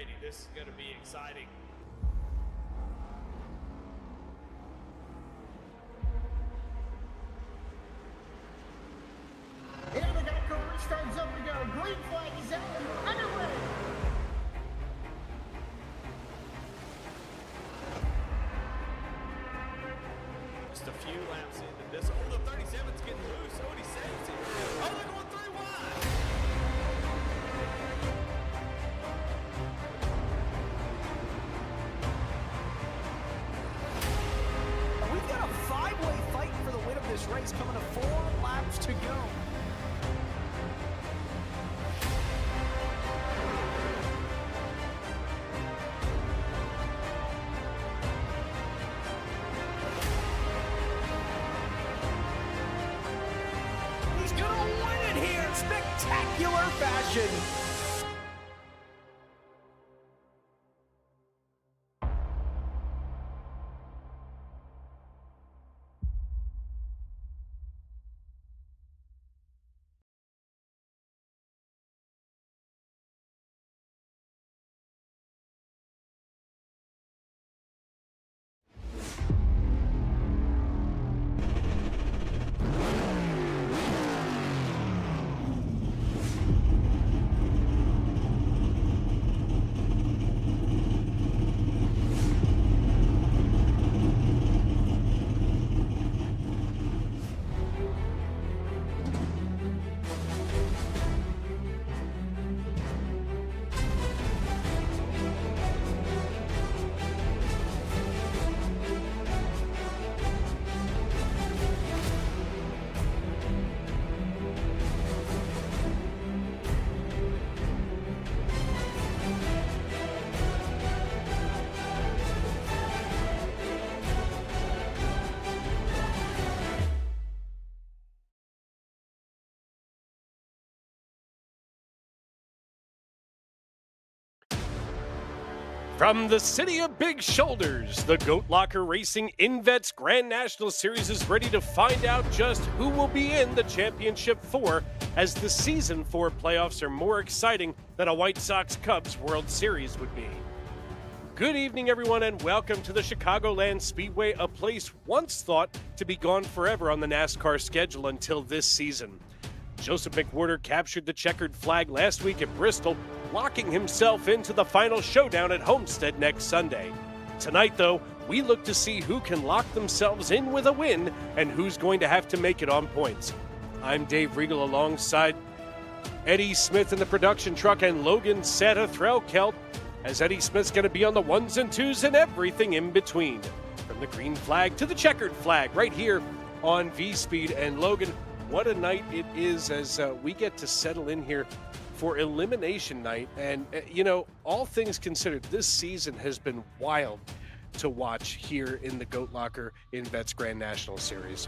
Brady. This is going to be exciting. Here they got a car restart zone to go. Green flag is out. Underway. Just a few laps into this. Oh, the 37's getting loose. Oh, and he saves it. Oh, they're going 3 wide. We've got a 5-way fight for the win of this race coming to 4 laps to go. He's gonna win it here in spectacular fashion. From the city of big shoulders, the Goat Locker Racing INVETS Grand National Series is ready to find out just who will be in the Championship 4 as the Season 4 playoffs are more exciting than a White Sox-Cubs World Series would be. Good evening, everyone, and welcome to the Chicagoland Speedway, a place once thought to be gone forever on the NASCAR schedule until this season. Joseph McWhorter captured the checkered flag last week at Bristol, locking himself into the final showdown at Homestead next Sunday. Tonight, though, we look to see who can lock themselves in with a win and who's going to have to make it on points. I'm Dave Regal alongside Eddie Smith in the production truck and Logan Santa Threlkeld, as Eddie Smith's going to be on the 1s and 2s and everything in between. From the green flag to the checkered flag right here on V-Speed. And Logan, what a night it is as we get to settle in here for elimination night. And, all things considered, this season has been wild to watch here in the Goat Locker INVETS Grand National Series.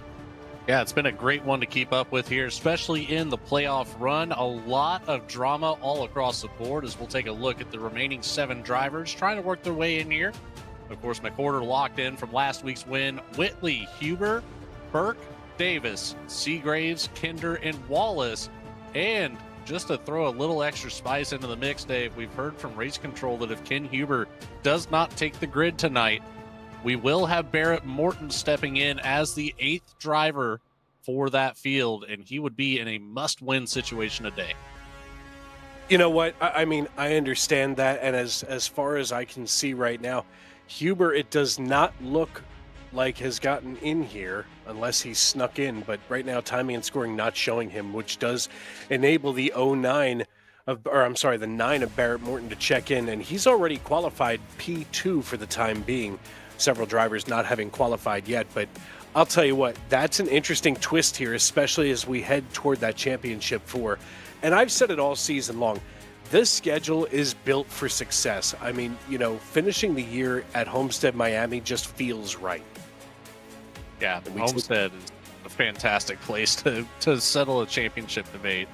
Yeah, it's been a great one to keep up with here, especially in the playoff run. A lot of drama all across the board as we'll take a look at the remaining 7 drivers trying to work their way in here. Of course, McWhorter locked in from last week's win. Whitley, Huber, Burke, Davis, Seagraves, Kinder, and Wallace. And just to throw a little extra spice into the mix, Dave, we've heard from Race Control that if Ken Huber does not take the grid tonight, we will have Barrett Morton stepping in as the 8th driver for that field, and he would be in a must-win situation today. You know what? I mean, I understand that, and as far as I can see right now, Huber, it does not look like has gotten in here unless he's snuck in, but right now timing and scoring not showing him, which does enable the 9 of Barrett Morton to check in, and he's already qualified P2 for the time being. Several drivers not having qualified yet, but I'll tell you what, that's an interesting twist here, especially as we head toward that championship 4. And I've said it all season long, this schedule is built for success. I mean, finishing the year at Homestead, Miami just feels right. Yeah, Homestead is a fantastic place to settle a championship debate.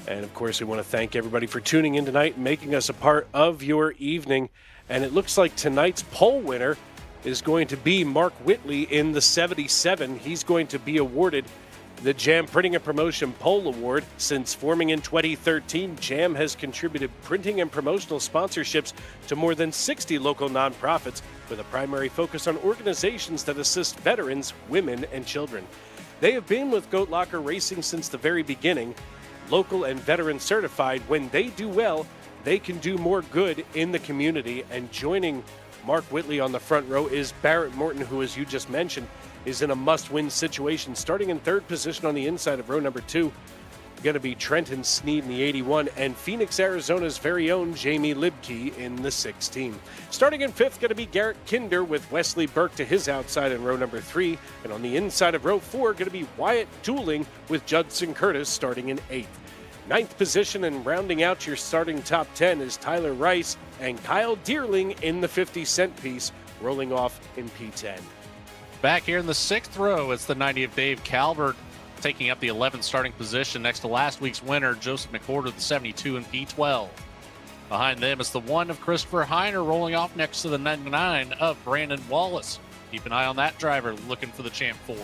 And of course, we want to thank everybody for tuning in tonight and making us a part of your evening. And it looks like tonight's pole winner is going to be Mark Whitley in the 77. He's going to be awarded The Jam Printing and Promotion Pole Award. Since forming in 2013, Jam has contributed printing and promotional sponsorships to more than 60 local nonprofits, with a primary focus on organizations that assist veterans, women, and children. They have been with Goat Locker Racing since the very beginning, local and veteran certified. When they do well, they can do more good in the community. And joining Mark Whitley on the front row is Barrett Morton, who, as you just mentioned, is in a must-win situation. Starting in third position on the inside of row number 2, going to be Trenton Sneed in the 81 and Phoenix, Arizona's very own Jamie Libke in the 16. Starting in fifth, going to be Garrett Kinder with Wesley Burke to his outside in row number 3. And on the inside of row 4, going to be Wyatt Dooling with Judson Curtis starting in 8th. Ninth position and rounding out your starting top 10 is Tyler Rice and Kyle Deerling in the 50-cent piece, rolling off in P10. Back here in the 6th row, it's the 90 of Dave Calvert taking up the 11th starting position next to last week's winner, Joseph McWhorter, the 72 in P12. Behind them is the 1 of Christopher Heiner rolling off next to the 99 of Brandon Wallace. Keep an eye on that driver looking for the Champ 4.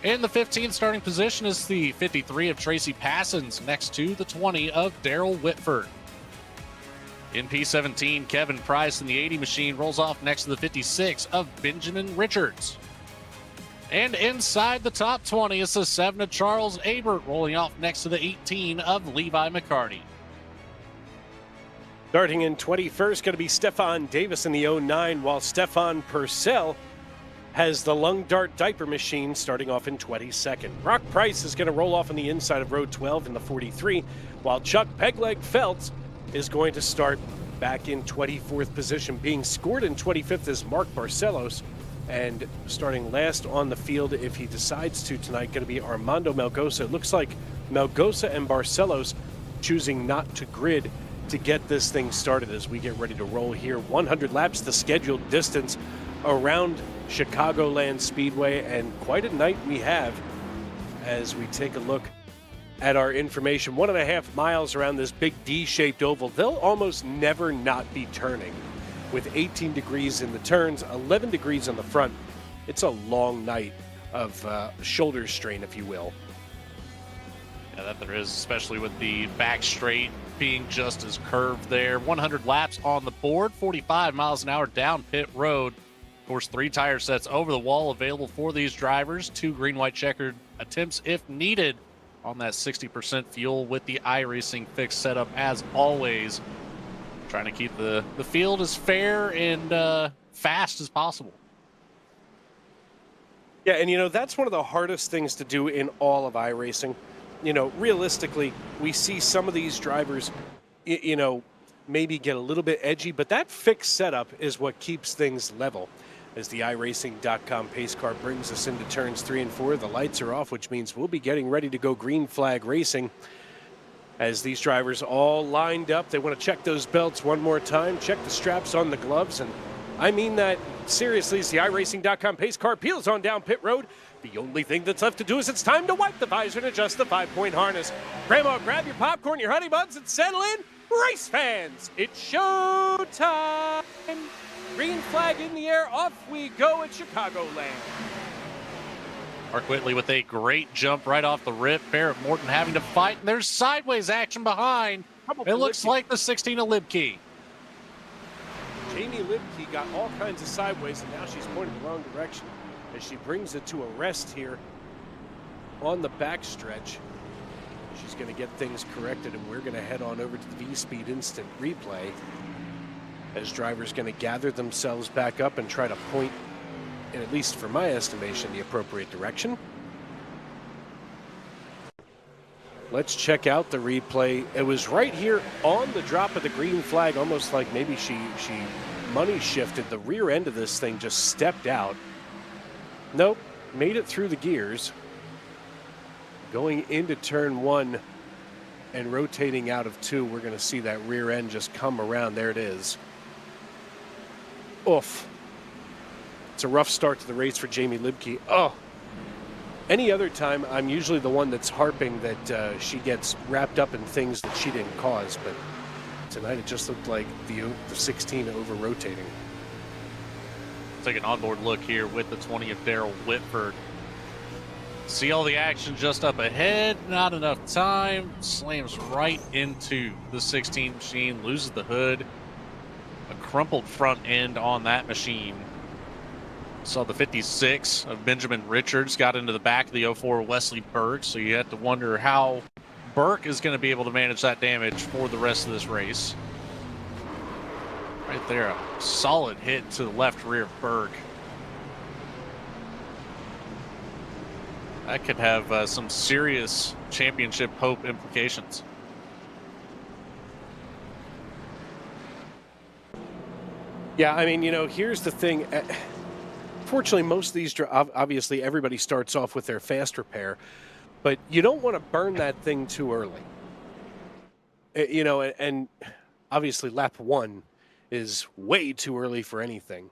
In the 15th starting position is the 53 of Tracy Passons next to the 20 of Daryl Whitford. In P17, Kevin Price in the 80 machine rolls off next to the 56 of Benjamin Richards. And inside the top 20 is the 7 of Charles Abert rolling off next to the 18 of Levi McCarty. Starting in 21st, going to be Stefan Davis in the 09, while Stefan Purcell has the Lung Dart diaper machine starting off in 22nd. Brock Price is going to roll off on the inside of row 12 in the 43, while Chuck Pegleg Feltz is going to start back in 24th position. Being scored in 25th is Mark Barcelos, and starting last on the field, if he decides to tonight, going to be Armando Melgoza. It looks like Melgoza and Barcelos choosing not to grid to get this thing started as we get ready to roll here. 100 laps, the scheduled distance around Chicagoland Speedway, and quite a night we have as we take a look at our information. 1.5 miles around this big D-shaped oval. They'll almost never not be turning, with 18 degrees in the turns, 11 degrees on the front. It's a long night of shoulder strain, if you will. Yeah, that there is, especially with the back straight being just as curved there. 100 laps on the board, 45 miles an hour down pit road. Of course, 3 tire sets over the wall available for these drivers. 2 green-white checkered attempts if needed on that 60% fuel with the iRacing fixed setup as always. Trying to keep the field as fair and fast as possible. Yeah, and that's one of the hardest things to do in all of iRacing. Realistically, we see some of these drivers, maybe get a little bit edgy, but that fixed setup is what keeps things level. As the iRacing.com pace car brings us into turns 3 and 4, the lights are off, which means we'll be getting ready to go green flag racing. As these drivers all lined up, they want to check those belts one more time, check the straps on the gloves, and I mean that seriously. As the iRacing.com pace car peels on down pit road, the only thing that's left to do is it's time to wipe the visor and adjust the 5-point harness. Grandma, grab your popcorn, your honey buns, and settle in. Race fans, it's show time. Green flag in the air, off we go at Chicagoland. Mark Whitley with a great jump right off the rip. Barrett Morton having to fight, and there's sideways action behind. It looks like the 16 of Libke. Jamie Libke got all kinds of sideways, and now she's pointing the wrong direction as she brings it to a rest here on the backstretch. She's going to get things corrected, and we're going to head on over to the V-Speed Instant Replay as drivers going to gather themselves back up and try to point, in at least for my estimation, the appropriate direction. Let's check out the replay. It was right here on the drop of the green flag, almost like maybe she money shifted. The rear end of this thing just stepped out. Nope, made it through the gears. Going into turn 1 and rotating out of 2, we're going to see that rear end just come around. There it is. Oof. It's a rough start to the race for Jamie Libke. Oh. Any other time, I'm usually the one that's harping that she gets wrapped up in things that she didn't cause, but tonight it just looked like the 16 over-rotating. Take an onboard look here with the 20 of Daryl Whitford. See all the action just up ahead. Not enough time. Slams right into the 16 machine. Loses the hood. A crumpled front end on that machine. Saw the 56 of Benjamin Richards got into the back of the 04 Wesley Burke. So you have to wonder how Burke is going to be able to manage that damage for the rest of this race. Right there, a solid hit to the left rear of Burke. That could have some serious championship hope implications. Yeah, I mean, here's the thing. Fortunately, most of these, obviously, everybody starts off with their fast repair, but you don't want to burn that thing too early. And obviously, lap 1 is way too early for anything.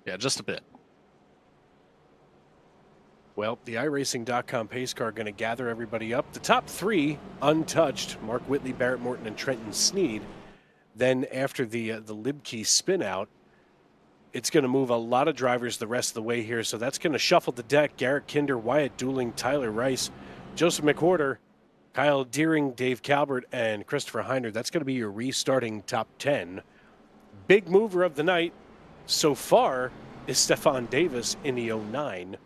Yeah, just a bit. Well, the iRacing.com pace car going to gather everybody up. The top 3 untouched: Mark Whitley, Barrett Morton, and Trenton Sneed. Then after the Libkey spin out, it's going to move a lot of drivers the rest of the way here. So that's going to shuffle the deck. Garrett Kinder, Wyatt Dooling, Tyler Rice, Joseph McWhorter, Kyle Deering, Dave Calvert, and Christopher Heiner. That's going to be your restarting top 10. Big mover of the night so far is Stefan Davis in the 09.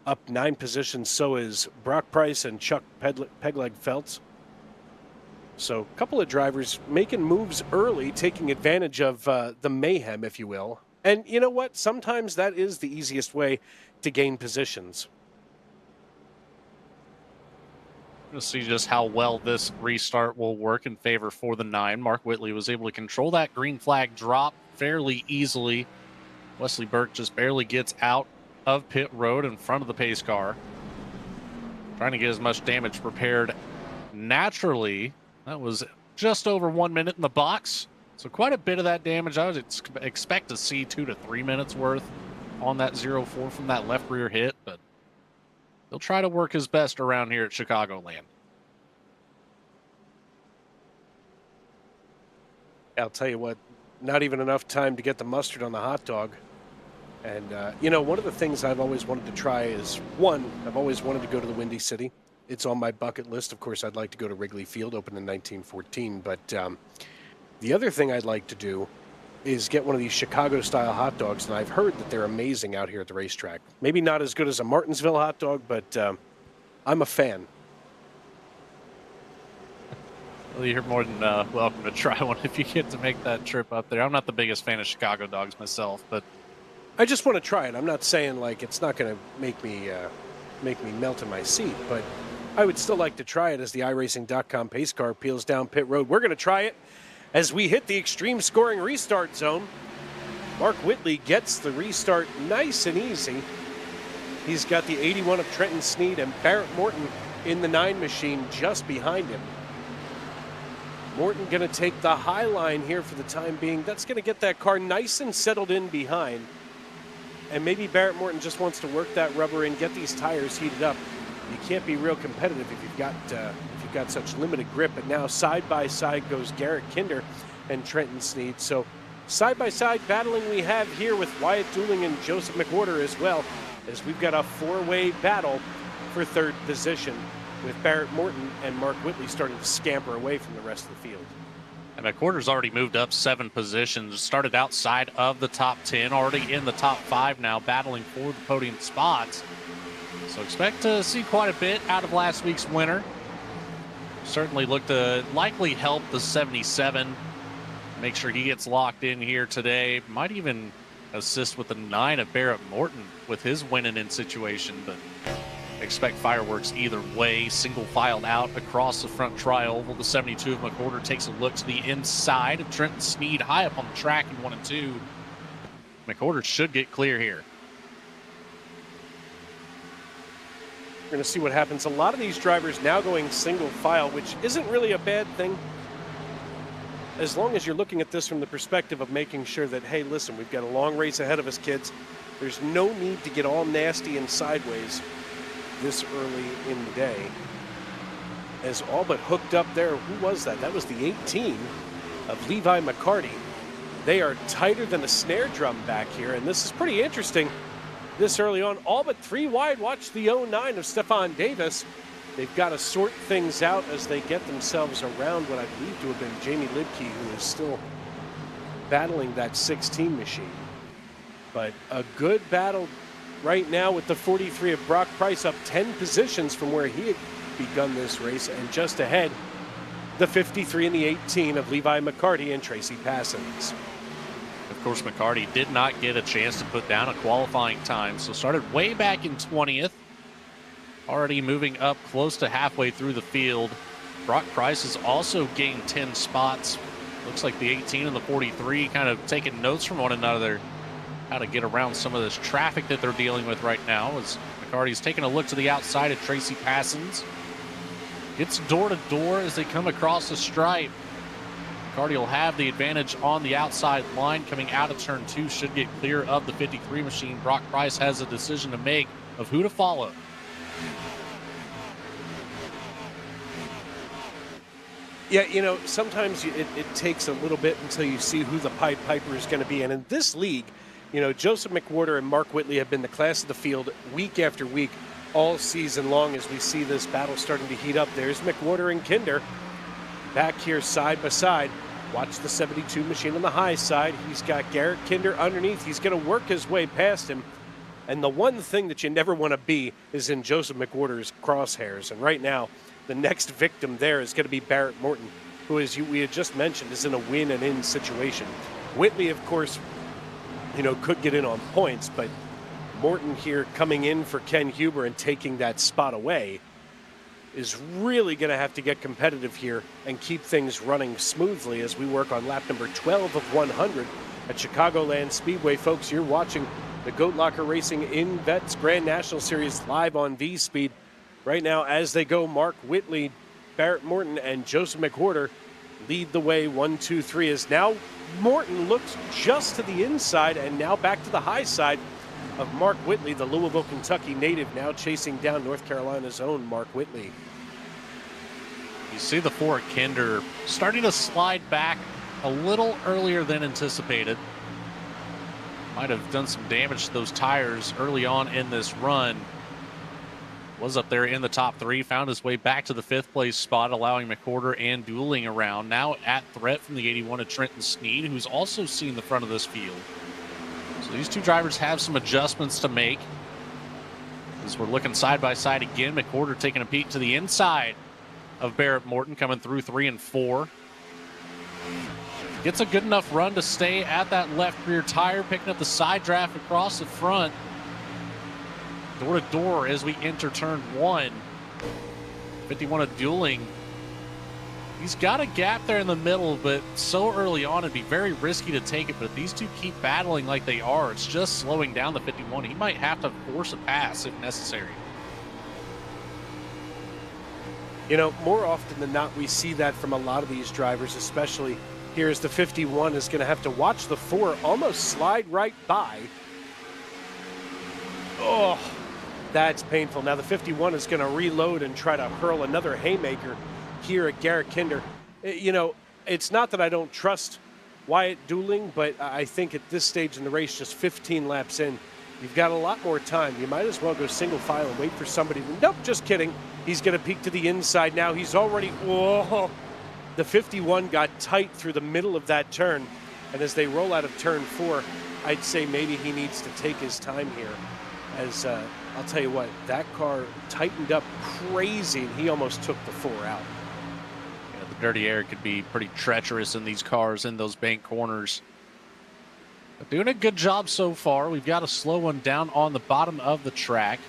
Up 9 positions, so is Brock Price and Chuck Pegleg Feltz. So a couple of drivers making moves early, taking advantage of the mayhem, if you will. And you know what? Sometimes that is the easiest way to gain positions. We'll see just how well this restart will work in favor for the 9. Mark Whitley was able to control that green flag drop fairly easily. Wesley Burke just barely gets out of pit road in front of the pace car. Trying to get as much damage prepared naturally. That was just over 1 minute in the box. So quite a bit of that damage. I would expect to see 2 to 3 minutes worth on that 04 from that left rear hit, but he'll try to work his best around here at Chicagoland. I'll tell you what, not even enough time to get the mustard on the hot dog. And, one of the things I've always wanted to try is, I've always wanted to go to the Windy City. It's on my bucket list. Of course, I'd like to go to Wrigley Field, opened in 1914. But the other thing I'd like to do is get one of these Chicago-style hot dogs, and I've heard that they're amazing out here at the racetrack. Maybe not as good as a Martinsville hot dog, but I'm a fan. Well, you're more than welcome to try one if you get to make that trip up there. I'm not the biggest fan of Chicago dogs myself, but I just want to try it. I'm not saying like it's not going to make me melt in my seat, but I would still like to try it as the iRacing.com pace car peels down pit road. We're going to try it as we hit the extreme scoring restart zone. Mark Whitley gets the restart nice and easy. He's got the 81 of Trenton Sneed and Barrett Morton in the 9 machine just behind him. Morton going to take the high line here for the time being. That's going to get that car nice and settled in behind. And maybe Barrett Morton just wants to work that rubber in, get these tires heated up. You can't be real competitive if you've got such limited grip. But now side by side goes Garrett Kinder and Trenton Sneed. So side by side battling we have here with Wyatt Dooling and Joseph McWhorter as well, as we've got a 4-way battle for 3rd position, with Barrett Morton and Mark Whitley starting to scamper away from the rest of the field. And McWhorter's already moved up 7 positions, started outside of the top 10, already in the top 5 now, battling for the podium spots. So expect to see quite a bit out of last week's winner. Certainly look to likely help the 77. Make sure he gets locked in here today. Might even assist with the 9 of Barrett Morton with his winning in situation, but expect fireworks either way. Single filed out across the front tri-oval. The 72 of McWhorter takes a look to the inside of Trenton Sneed high up on the track in 1 and 2. McWhorter should get clear here. We're going to see what happens. A lot of these drivers now going single file, which isn't really a bad thing, as long as you're looking at this from the perspective of making sure that, hey, listen, we've got a long race ahead of us, kids. There's no need to get all nasty and sideways this early in the day. As all but hooked up there, who was that? That was the 18 of Levi McCarty. They are tighter than a snare drum back here, and this is pretty interesting. this early on. All but 3 wide. Watch the 09 of Stefan Davis. They've got to sort things out as they get themselves around what I believe to have been Jamie Libke, who is still battling that 16 machine. But a good battle right now with the 43 of Brock Price, up 10 positions from where he had begun this race, and just ahead, the 53 and the 18 of Levi McCarty and Tracy Passons. Of course, McCarty did not get a chance to put down a qualifying time, so started way back in 20th. Already moving up close to halfway through the field. Brock Price has also gained 10 spots. Looks like the 18 and the 43 kind of taking notes from one another, how to get around some of this traffic that they're dealing with right now, as McCarty's taking a look to the outside of Tracy Passons. Gets door to door as they come across the stripe. McCarty will have the advantage on the outside line coming out of turn 2, should get clear of the 53 machine. Brock Price has a decision to make of who to follow. Yeah, you know, sometimes it takes a little bit until you see who the Pied Piper is going to be. And in this league, you know, Joseph McWhorter and Mark Whitley have been the class of the field week after week, all season long, as we see this battle starting to heat up. There's McWhorter and Kinder back here side by side. Watch the 72 machine on the high side. He's got Garrett Kinder underneath. He's going to work his way past him. And the one thing that you never want to be is in Joseph McWhorter's crosshairs. And right now, the next victim there is going to be Barrett Morton, who, as we had just mentioned, is in a win and in situation. Whitley, of course, you know, could get in on points, but Morton here coming in for Ken Huber and taking that spot away is really going to have to get competitive here and keep things running smoothly as we work on lap number 12 of 100 at Chicagoland Speedway. Folks, you're watching the Goat Locker Racing INVETS Grand National Series live on V-Speed. Right now, as they go, Mark Whitley, Barrett Morton, and Joseph McWhorter lead the way. 1, 2, 3 is now Morton looks just to the inside and now back to the high side of Mark Whitley, the Louisville, Kentucky native, now chasing down North Carolina's own Mark Whitley. You see the 4 Kinder starting to slide back a little earlier than anticipated. Might have done some damage to those tires early on in this run. Was up there in the top 3, found his way back to the 5th place spot, allowing McWhorter and Dueling around. Now at threat from the 81 of Trenton Sneed, who's also seen the front of this field. So these two drivers have some adjustments to make. As we're looking side by side again, McWhorter taking a peek to the inside of Barrett Morton, coming through 3 and 4. Gets a good enough run to stay at that left rear tire, picking up the side draft across the front. Door to door as we enter turn 1. 51 of Dueling. He's got a gap there in the middle, but so early on it'd be very risky to take it. But if these two keep battling like they are, it's just slowing down the 51. He might have to force a pass if necessary. You know, more often than not, we see that from a lot of these drivers, especially here as the 51 is going to have to watch the 4 almost slide right by. Oh, that's painful. Now the 51 is going to reload and try to hurl another haymaker here at Garrett Kinder. You know, it's not that I don't trust Wyatt Dueling, but I think at this stage in the race, just 15 laps in, you've got a lot more time. You might as well go single file and wait for somebody. Nope, just kidding. He's going to peek to the inside now. He's already, whoa. The 51 got tight through the middle of that turn. And as they roll out of turn 4, I'd say maybe he needs to take his time here. As I'll tell you what, that car tightened up crazy, and he almost took the 4 out. Yeah, the dirty air could be pretty treacherous in these cars in those bank corners. But doing a good job so far. We've got a slow one down on the bottom of the track.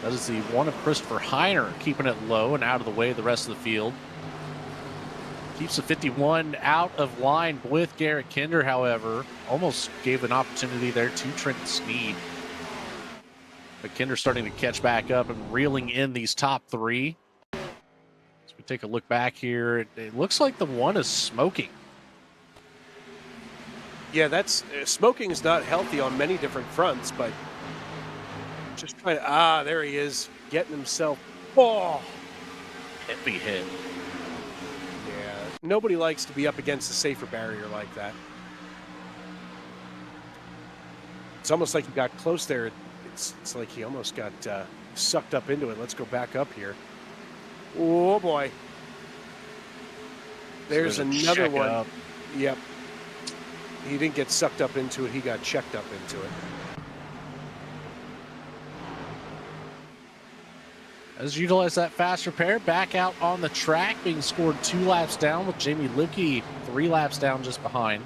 That is the one of Christopher Heiner, keeping it low and out of the way of the rest of the field. Keeps the 51 out of line with Garrett Kinder, however. Almost gave an opportunity there to Trenton Sneed. But Kinder starting to catch back up and reeling in these top 3. As we take a look back here, it looks like the 1 is smoking. Yeah, that's smoking is not healthy on many different fronts, but just trying to, there he is, getting himself, Heavy hit. Yeah, nobody likes to be up against a safer barrier like that. It's almost like he got close there. It's like he almost got sucked up into it. Let's go back up here. Oh, boy. There's another one. Up. Yep. He didn't get sucked up into it. He got checked up into it. As utilize that fast repair, back out on the track, being scored 2 laps down with Jamie Lukey 3 laps down just behind.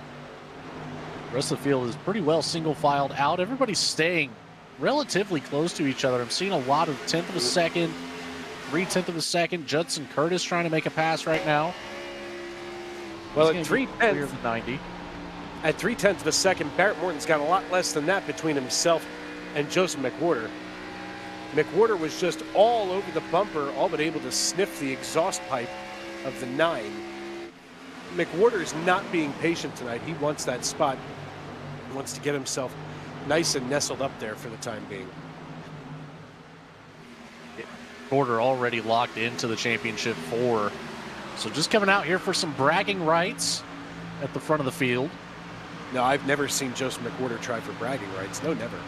The rest of the field is pretty well single filed out. Everybody's staying relatively close to each other. I'm seeing a lot of 1/10 of a second, 3/10 of a second. Judson Curtis trying to make a pass right now. Well, at 3/10 of 90. At 3/10 of a second, Barrett Morton's got a lot less than that between himself and Joseph McWhorter. McWhorter was just all over the bumper, all but able to sniff the exhaust pipe of the 9. McWhorter's not being patient tonight. He wants that spot. He wants to get himself nice and nestled up there for the time being. Porter already locked into the championship 4. So just coming out here for some bragging rights at the front of the field. No, I've never seen Joseph McWhorter try for bragging rights. No, never.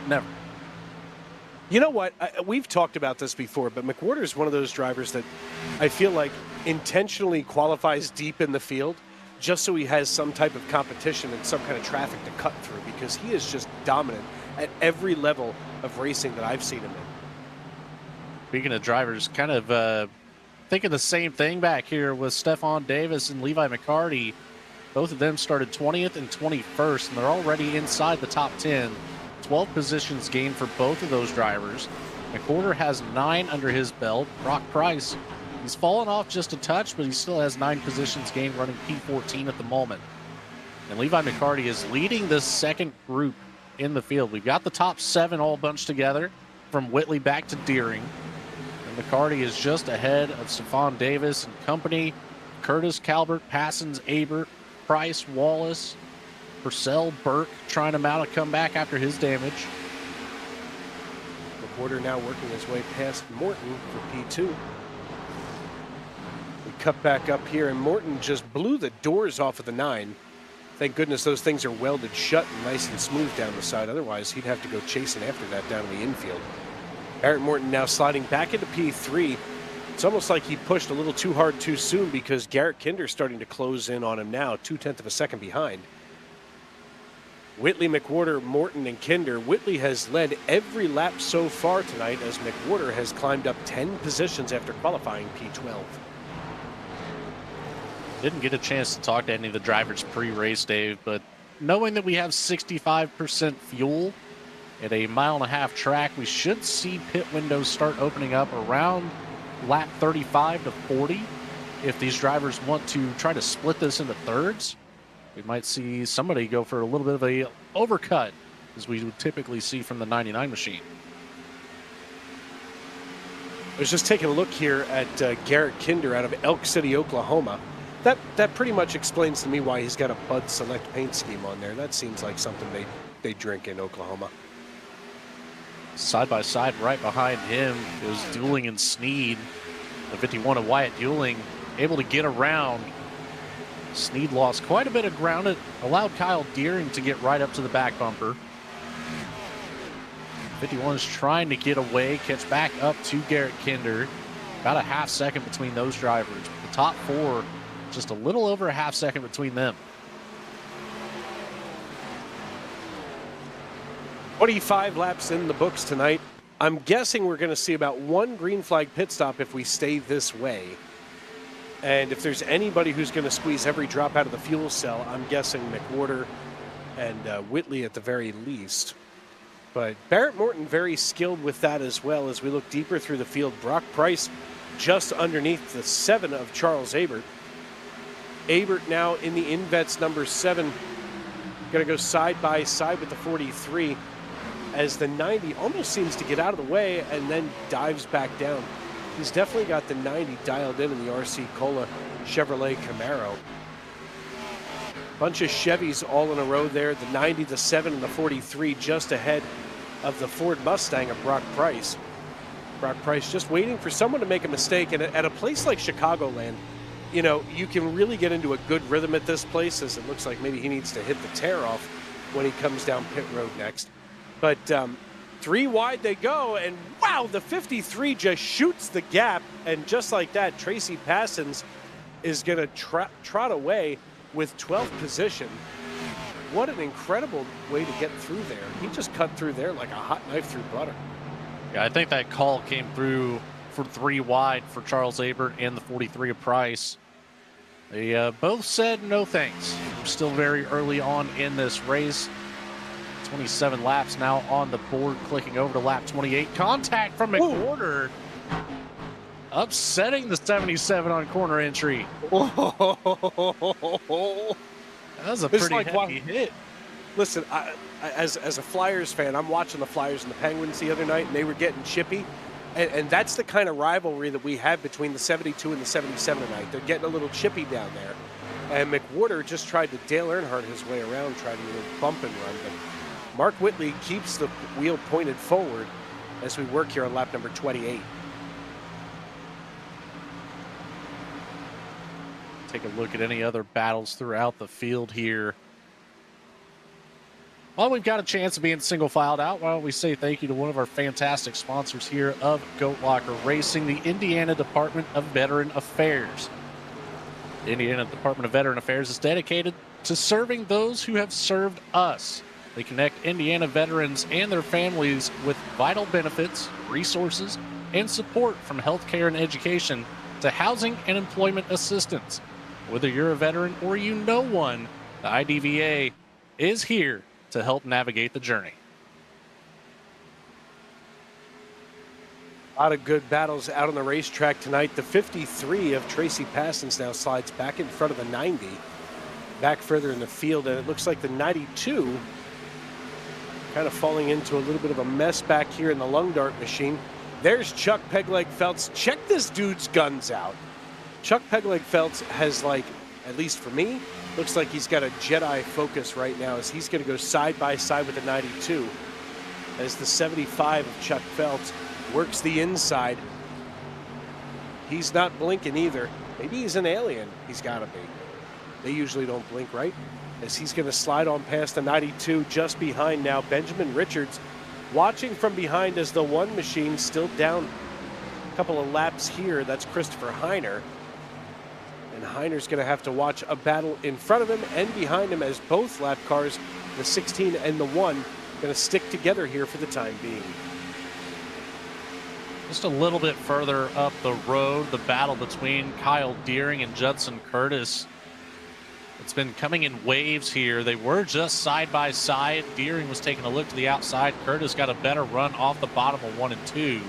Never. You know what? We've talked about this before, but McWhorter is one of those drivers that I feel like intentionally qualifies deep in the field just so he has some type of competition and some kind of traffic to cut through, because he is just dominant at every level of racing that I've seen him in. Speaking of drivers, kind of thinking the same thing back here with Stephon Davis and Levi McCarty. Both of them started 20th and 21st, and they're already inside the top 10. 12 positions gained for both of those drivers. McWhorter has 9 under his belt. Brock Price, he's fallen off just a touch, but he still has 9 positions gained, running P14 at the moment. And Levi McCarty is leading this second group in the field. We've got the top 7 all bunched together from Whitley back to Deering. And McCarty is just ahead of Stephon Davis and company. Curtis, Calvert, Passons, Abert, Price, Wallace, Purcell, Burke trying to mount a comeback after his damage. McWhorter now working his way past Morton for P2. We cut back up here, and Morton just blew the doors off of the 9. Thank goodness those things are welded shut and nice and smooth down the side. Otherwise, he'd have to go chasing after that down in the infield. Barrett Morton now sliding back into P3. It's almost like he pushed a little too hard too soon, because Garrett Kinder's starting to close in on him now, 2/10 of a second behind. Whitley, McWhorter, Morton, and Kinder. Whitley has led every lap so far tonight, as McWhorter has climbed up 10 positions after qualifying P12. Didn't get a chance to talk to any of the drivers pre-race, Dave, but knowing that we have 65% fuel at a 1.5-mile track, we should see pit windows start opening up around lap 35 to 40. If these drivers want to try to split this into thirds, we might see somebody go for a little bit of a overcut, as we would typically see from the 99 machine. I was just taking a look here at Garrett Kinder out of Elk City, Oklahoma. That pretty much explains to me why he's got a Bud Select paint scheme on there. That seems like something they drink in Oklahoma. Side by side right behind him is Dueling and Sneed. The 51 of Wyatt Dueling able to get around. Sneed lost quite a bit of ground. It allowed Kyle Deering to get right up to the back bumper. 51 is trying to get away, catch back up to Garrett Kinder. About a half second between those drivers. The top 4, just a little over a half second between them. 25 laps in the books tonight. I'm guessing we're going to see about 1 green flag pit stop if we stay this way. And if there's anybody who's going to squeeze every drop out of the fuel cell, I'm guessing McWhorter and Whitley at the very least. But Barrett Morton very skilled with that as well. As we look deeper through the field, Brock Price just underneath the 7 of Charles Abert. Abert now in the INVETS number 7. Going to go side by side with the 43, as the 90 almost seems to get out of the way and then dives back down. He's definitely got the 90 dialed in the RC Cola Chevrolet Camaro. Bunch of Chevys all in a row there. The 90, the 7, and the 43 just ahead of the Ford Mustang of Brock Price. Brock Price just waiting for someone to make a mistake. And at a place like Chicagoland, you know, you can really get into a good rhythm at this place, as it looks like maybe he needs to hit the tear off when he comes down pit road next. But 3 wide they go, and wow, the 53 just shoots the gap, and just like that, Tracy Passons is going to trot away with 12th position. What an incredible way to get through there. He just cut through there like a hot knife through butter. Yeah, I think that call came through for 3 wide for Charles Abert and the 43 of Price. They both said no thanks. We're still very early on in this race. 27 laps now on the board, clicking over to lap 28. Contact from McWhorter, upsetting the 77 on corner entry. That was a pretty heavy hit. Listen, as a Flyers fan, I'm watching the Flyers and the Penguins the other night, and they were getting chippy. And that's the kind of rivalry that we have between the 72 and the 77 tonight. They're getting a little chippy down there. And McWhorter just tried to Dale Earnhardt his way around, trying to bump and run. But Mark Whitley keeps the wheel pointed forward as we work here on lap number 28. Take a look at any other battles throughout the field here. While we've got a chance of being single filed out, why don't we say thank you to one of our fantastic sponsors here of Goat Locker Racing, the Indiana Department of Veteran Affairs. The Indiana Department of Veteran Affairs is dedicated to serving those who have served us. They connect Indiana veterans and their families with vital benefits, resources, and support from healthcare and education to housing and employment assistance. Whether you're a veteran or you know one, the IDVA is here to help navigate the journey. A lot of good battles out on the racetrack tonight. The 53 of Tracy Passons now slides back in front of the 90, back further in the field, and it looks like the 92 kind of falling into a little bit of a mess back here in the lung dart machine. There's Chuck Pegleg Phelps. Check this dude's guns out. Chuck Pegleg Phelps has, like, at least for me, looks like he's got a Jedi focus right now as he's going to go side by side with the 92 as the 75 of Chuck Phelps works the inside. He's not blinking either. Maybe he's an alien. He's got to be. They usually don't blink, right? As he's going to slide on past the 92 just behind now. Benjamin Richards watching from behind as the one machine still down a couple of laps here. That's Christopher Heiner. And Heiner's going to have to watch a battle in front of him and behind him as both lap cars, the 16 and the 1, going to stick together here for the time being. Just a little bit further up the road, the battle between Kyle Deering and Judson Curtis. It's been coming in waves here. They were just side by side. Deering was taking a look to the outside. Curtis got a better run off the bottom of 1 and 2.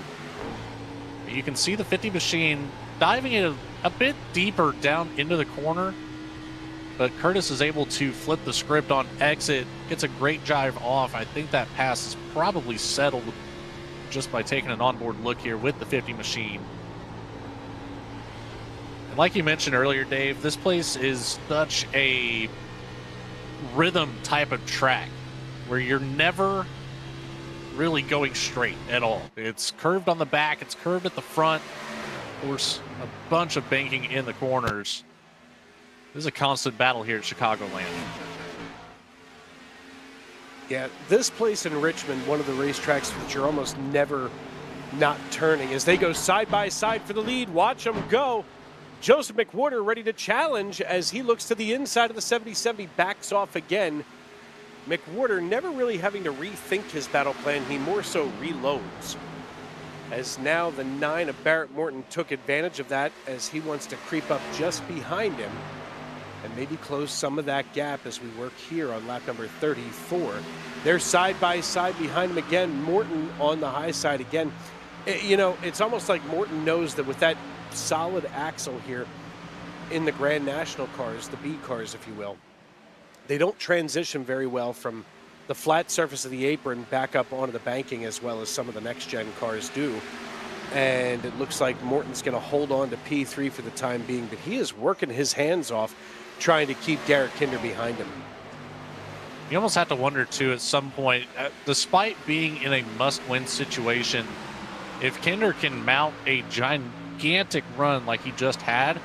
You can see the 50 machine diving in a bit deeper down into the corner, but Curtis is able to flip the script on exit, gets a great drive off. I think that pass is probably settled just by taking an onboard look here with the 50 machine. And like you mentioned earlier, Dave, this place is such a rhythm type of track where you're never really going straight at all. It's curved on the back, it's curved at the front. Of course, a bunch of banking in the corners. This is a constant battle here at Chicagoland. Yeah, this place in Richmond, one of the racetracks that you're almost never not turning as they go side by side for the lead. Watch them go. Joseph McWhorter ready to challenge as he looks to the inside of the 70-70, backs off again. McWhorter never really having to rethink his battle plan. He more so reloads. As now the 9 of Barrett Morton took advantage of that as he wants to creep up just behind him and maybe close some of that gap as we work here on lap number 34. They're side by side behind him again. Morton on the high side again. You know, it's almost like Morton knows that with that solid axle here in the Grand National cars, the B cars, if you will, they don't transition very well from the flat surface of the apron back up onto the banking as well as some of the next-gen cars do. And it looks like Morton's going to hold on to P3 for the time being, but he is working his hands off trying to keep Garrett Kinder behind him. You almost have to wonder, too, at some point, despite being in a must-win situation, if Kinder can mount a gigantic run like he just had,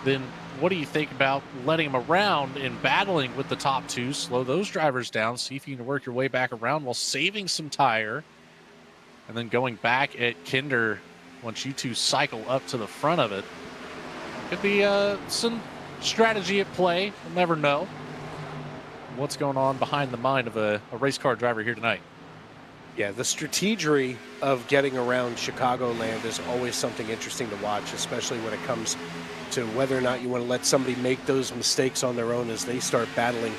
then what do you think about letting him around and battling with the top two? Slow those drivers down, see if you can work your way back around while saving some tire. And then going back at Kinder once you two cycle up to the front of it. Could be some strategy at play. We'll never know what's going on behind the mind of a race car driver here tonight. Yeah, the strategery of getting around Chicagoland is always something interesting to watch, especially when it comes to whether or not you want to let somebody make those mistakes on their own as they start battling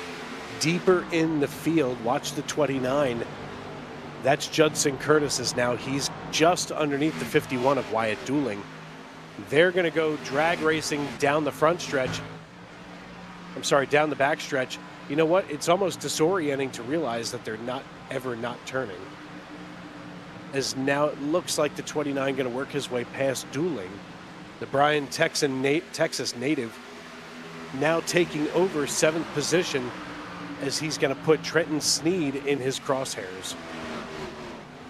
deeper in the field. Watch the 29. That's Judson Curtis now. He's just underneath the 51 of Wyatt Dooling. They're going to go drag racing down the front stretch. I'm sorry, down the back stretch. You know what? It's almost disorienting to realize that they're not ever not turning. As now it looks like the 29 going to work his way past Dooling. The Bryan, Texas native now taking over 7th position as he's going to put Trenton Sneed in his crosshairs.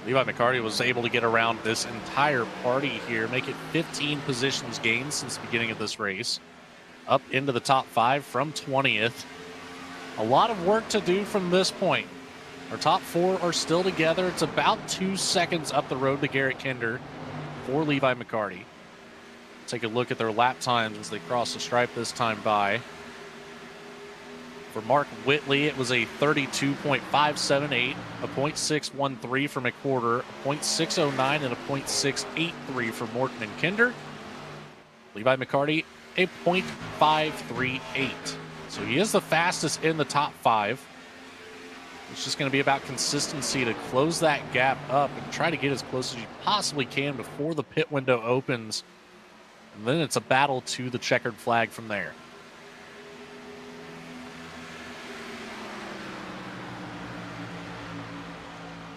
Levi McCarty was able to get around this entire party here, make it 15 positions gained since the beginning of this race. Up into the top 5 from 20th. A lot of work to do from this point. Our top 4 are still together. It's about 2 seconds up the road to Garrett Kinder for Levi McCarty. Take a look at their lap times as they cross the stripe this time by. For Mark Whitley, it was a 32.578, a .613 for McWhorter, a .609, and a .683 for Morton and Kinder. Levi McCarty, a .538. So he is the fastest in the top 5. It's just going to be about consistency to close that gap up and try to get as close as you possibly can before the pit window opens. And then it's a battle to the checkered flag from there.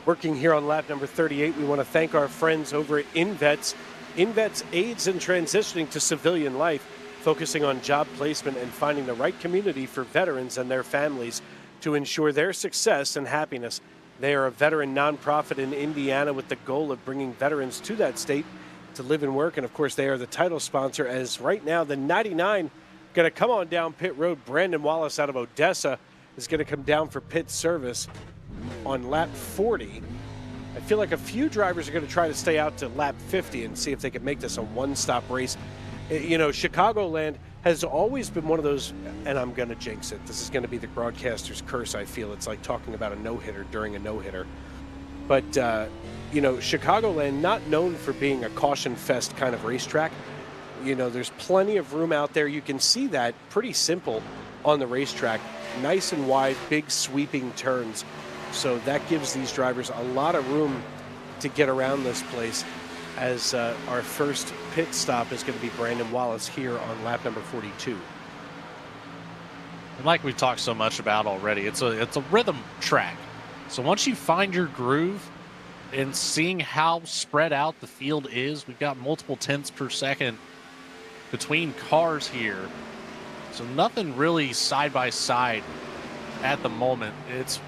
Working here on lap number 38, we want to thank our friends over at INVETS. INVETS aids in transitioning to civilian life, focusing on job placement and finding the right community for veterans and their families to ensure their success and happiness. They are a veteran nonprofit in Indiana with the goal of bringing veterans to that state to live and work. And of course, they are the title sponsor, as right now the 99 going to come on down pit road. Brandon Wallace out of Odessa is going to come down for pit service on lap 40. I feel like a few drivers are going to try to stay out to lap 50 and see if they can make this a one-stop race. You know, Chicagoland has always been one of those, and I'm going to jinx it. This is going to be the broadcaster's curse, I feel. It's like talking about a no-hitter during a no-hitter. But, you know, Chicagoland, not known for being a caution fest kind of racetrack. You know, there's plenty of room out there. You can see that pretty simple on the racetrack. Nice and wide, big sweeping turns. So that gives these drivers a lot of room to get around this place, as our first pit stop is going to be Brandon Wallace here on lap number 42. And like we've talked so much about already, it's a rhythm track. So once you find your groove and seeing how spread out the field is, we've got multiple tenths per second between cars here. So nothing really side by side at the moment. It's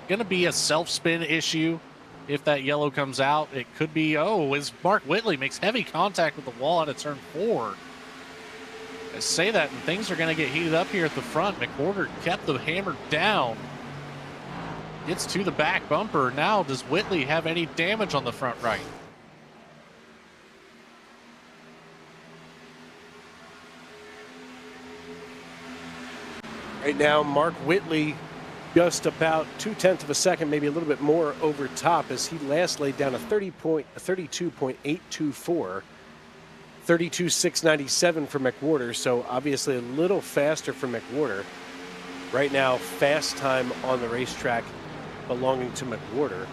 going to be a self-spin issue. If that yellow comes out, it could be, as Mark Whitley makes heavy contact with the wall out of turn 4. I say that, and things are going to get heated up here at the front. McWhorter kept the hammer down. Gets to the back bumper. Now, does Whitley have any damage on the front right? Right now, Mark Whitley just about 2/10 of a second, maybe a little bit more over top, as he last laid down a 32.824, 32.697 for McWhorter. So obviously a little faster for McWhorter. Right now, fast time on the racetrack belonging to McWhorter.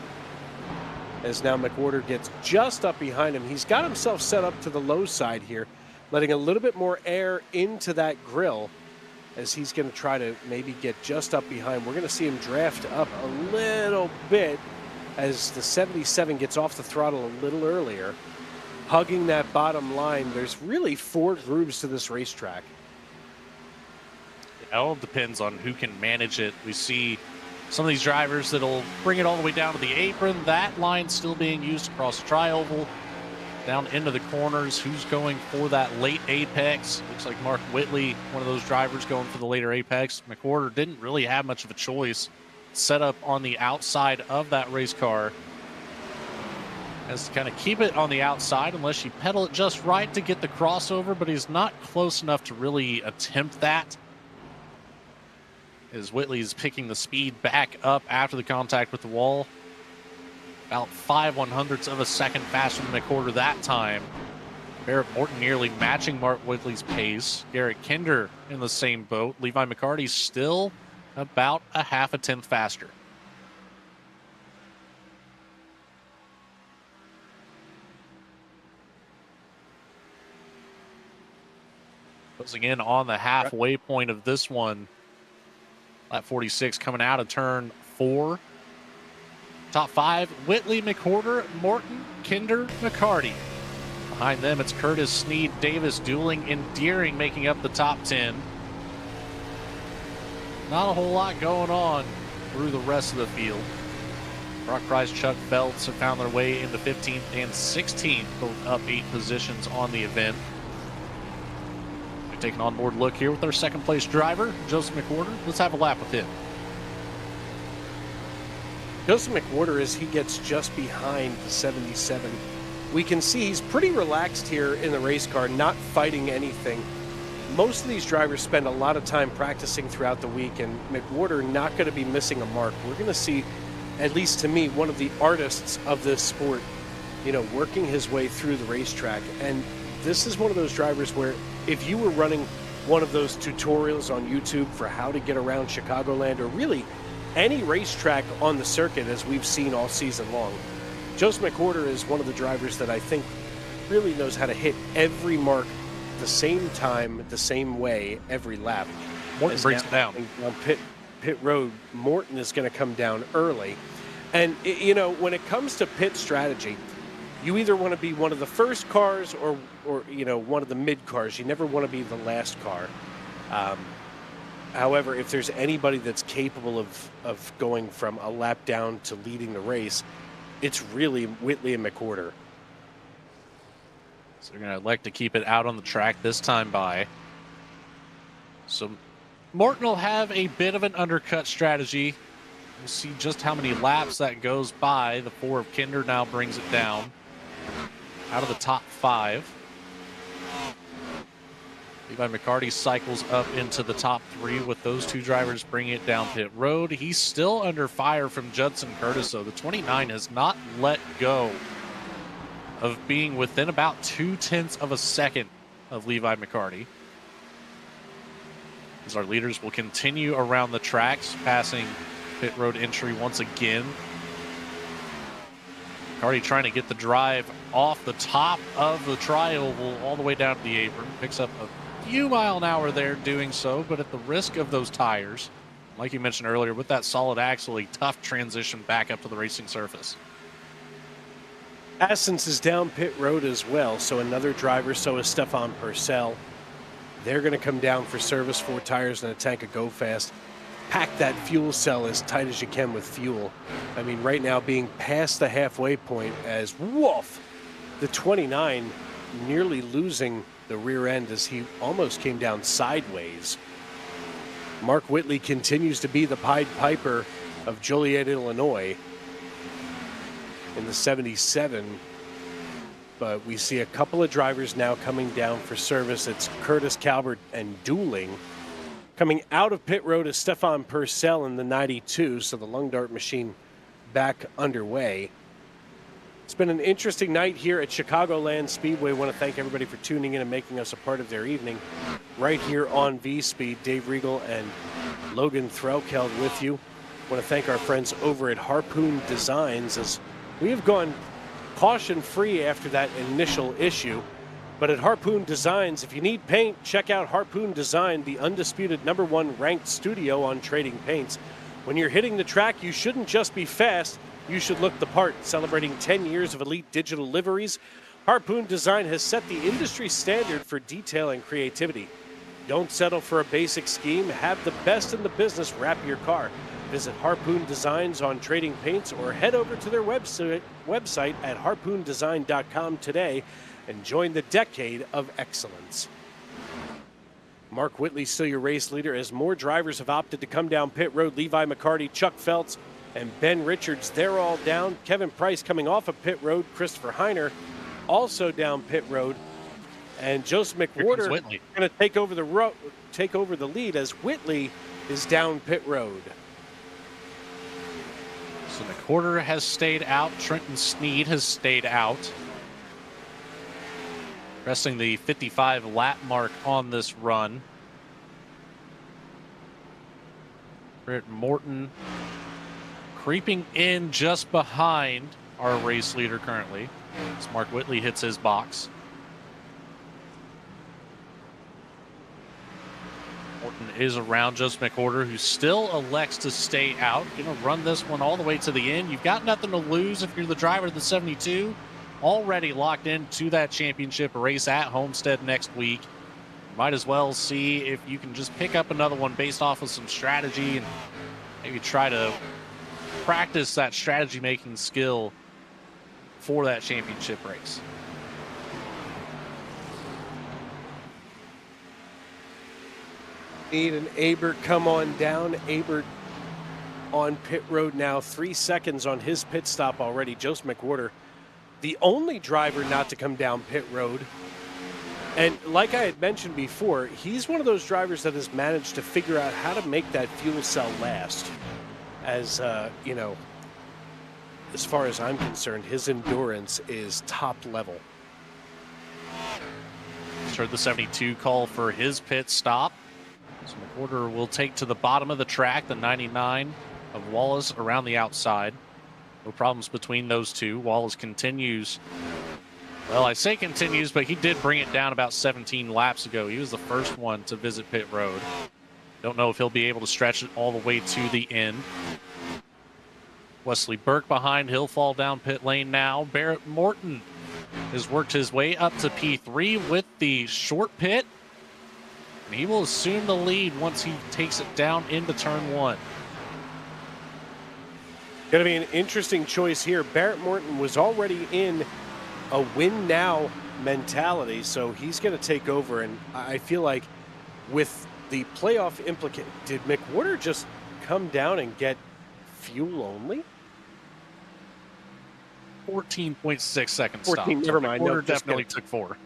As now McWhorter gets just up behind him. He's got himself set up to the low side here, letting a little bit more air into that grill, as he's going to try to maybe get just up behind. We're going to see him draft up a little bit as the 77 gets off the throttle a little earlier, hugging that bottom line. There's really 4 grooves to this racetrack. It all depends on who can manage it. We see some of these drivers that'll bring it all the way down to the apron. That line still being used across the tri-oval. down into the corners. Who's going for that late apex? Looks like Mark Whitley, one of those drivers going for the later apex. McWhorter didn't really have much of a choice. Set up on the outside of that race car. Has to kind of keep it on the outside unless you pedal it just right to get the crossover, but he's not close enough to really attempt that. As Whitley's picking the speed back up after the contact with the wall. About 5/100ths of a second faster than McWhorter that time. Barrett Morton nearly matching Mark Whitley's pace. Garrett Kinder in the same boat. Levi McCarty still about a half a tenth faster. Closing in on the halfway point of this one. Lap 46 coming out of turn 4. Top 5, Whitley, McWhorter, Morton, Kinder, McCarty. Behind them, it's Curtis, Sneed, Davis, Dooling, and Deering making up the top 10. Not a whole lot going on through the rest of the field. Brock Price, Chuck Phelps have found their way into 15th and 16th, both up 8 positions on the event. We're taking an onboard look here with our second place driver, Joseph McWhorter. Let's have a lap with him. Joseph McWhorter, as he gets just behind the 77, we can see he's pretty relaxed here in the race car, not fighting anything. Most of these drivers spend a lot of time practicing throughout the week, and McWhorter not going to be missing a mark. We're going to see, at least to me, one of the artists of this sport, working his way through the racetrack. And this is one of those drivers where if you were running one of those tutorials on YouTube for how to get around Chicagoland, or really any racetrack on the circuit, as we've seen all season long, Joseph McWhorter is one of the drivers that I think really knows how to hit every mark the same time, the same way, every lap. Morton brings it down. On pit road, Morton is going to come down early. And, when it comes to pit strategy, you either want to be one of the first cars or one of the mid cars. You never want to be the last car. However, if there's anybody that's capable of going from a lap down to leading the race, it's really Whitley and McWhorter. So they're going to elect to keep it out on the track this time by. So Morton will have a bit of an undercut strategy. We'll see just how many laps that goes by. The 4 of Kinder now brings it down out of the top 5. Levi McCarty cycles up into the top 3 with those 2 drivers bringing it down pit road. He's still under fire from Judson Curtis, though. The 29 has not let go of being within about 0.2 of a second of Levi McCarty. As our leaders will continue around the tracks, passing pit road entry once again. McCarty trying to get the drive off the top of the tri-oval all the way down to the apron. Picks up a few mile an hour there doing so, but at the risk of those tires. Like you mentioned earlier, with that solid axle, a tough transition back up to the racing surface. Assens is down pit road as well, so another driver, so is Stefan Purcell. They're going to come down for service, 4 tires and a tank of Go Fast. Pack that fuel cell as tight as you can with fuel. I mean, right now being past the halfway point as woof, the 29 nearly losing the rear end as he almost came down sideways. Mark Whitley continues to be the Pied Piper of Joliet, Illinois in the 77. But we see a couple of drivers now coming down for service. It's Curtis, Calvert, and Dooling. Coming out of pit road is Stefan Purcell in the 92, so the Lung Dart machine back underway. It's been an interesting night here at Chicagoland Speedway. I want to thank everybody for tuning in and making us a part of their evening. Right here on V-Speed, Dave Riegel and Logan Threlkeld with you. I want to thank our friends over at Harpoon Designs, as we have gone caution-free after that initial issue. But at Harpoon Designs, if you need paint, check out Harpoon Design, the undisputed #1 ranked studio on trading paints. When you're hitting the track, you shouldn't just be fast, you should look the part. Celebrating 10 years of elite digital liveries, Harpoon Design has set the industry standard for detail and creativity. Don't settle for a basic scheme, have the best in the business wrap your car. Visit Harpoon Designs on Trading Paints or head over to their website at harpoondesign.com today and join the decade of excellence. Mark Whitley still your race leader as more drivers have opted to come down pit road. Levi McCarty, Chuck Feltz, and Ben Richards, they're all down. Kevin Price coming off of pit road. Christopher Heiner also down pit road. And Joseph McWhorter going to take over the lead as Whitley is down pit road. So McWhorter has stayed out. Trenton Sneed has stayed out. Resting the 55 lap mark on this run. Barrett Morton creeping in just behind our race leader currently as Mark Whitley hits his box. Morton is around Joseph McWhorter, who still elects to stay out. Going to run this one all the way to the end. You've got nothing to lose if you're the driver of the 72. Already locked into that championship race at Homestead next week. Might as well see if you can just pick up another one based off of some strategy and maybe try to practice that strategy making skill for that championship race. Need an Abert come on down. Abert on pit road now. 3 seconds on his pit stop already. Joseph McWhorter, the only driver not to come down pit road. And like I had mentioned before, he's one of those drivers that has managed to figure out how to make that fuel cell last. As, you know, as far as I'm concerned, his endurance is top level. Just heard the 72 call for his pit stop. So McWhorter will take to the bottom of the track, the 99 of Wallace around the outside. No problems between those two. Wallace continues. Well, I say continues, but he did bring it down about 17 laps ago. He was the first one to visit pit road. Don't know if he'll be able to stretch it all the way to the end. Wesley Burke behind. He'll fall down pit lane now. Barrett Morton has worked his way up to P3 with the short pit. And he will assume the lead once he takes it down into turn one. Going to be an interesting choice here. Barrett Morton was already in a win now mentality, so he's going to take over. And I feel like with the playoff implication, did McWhorter just come down and get fuel only? 14.6 seconds. 14, never mind. McWhorter No, definitely took 4.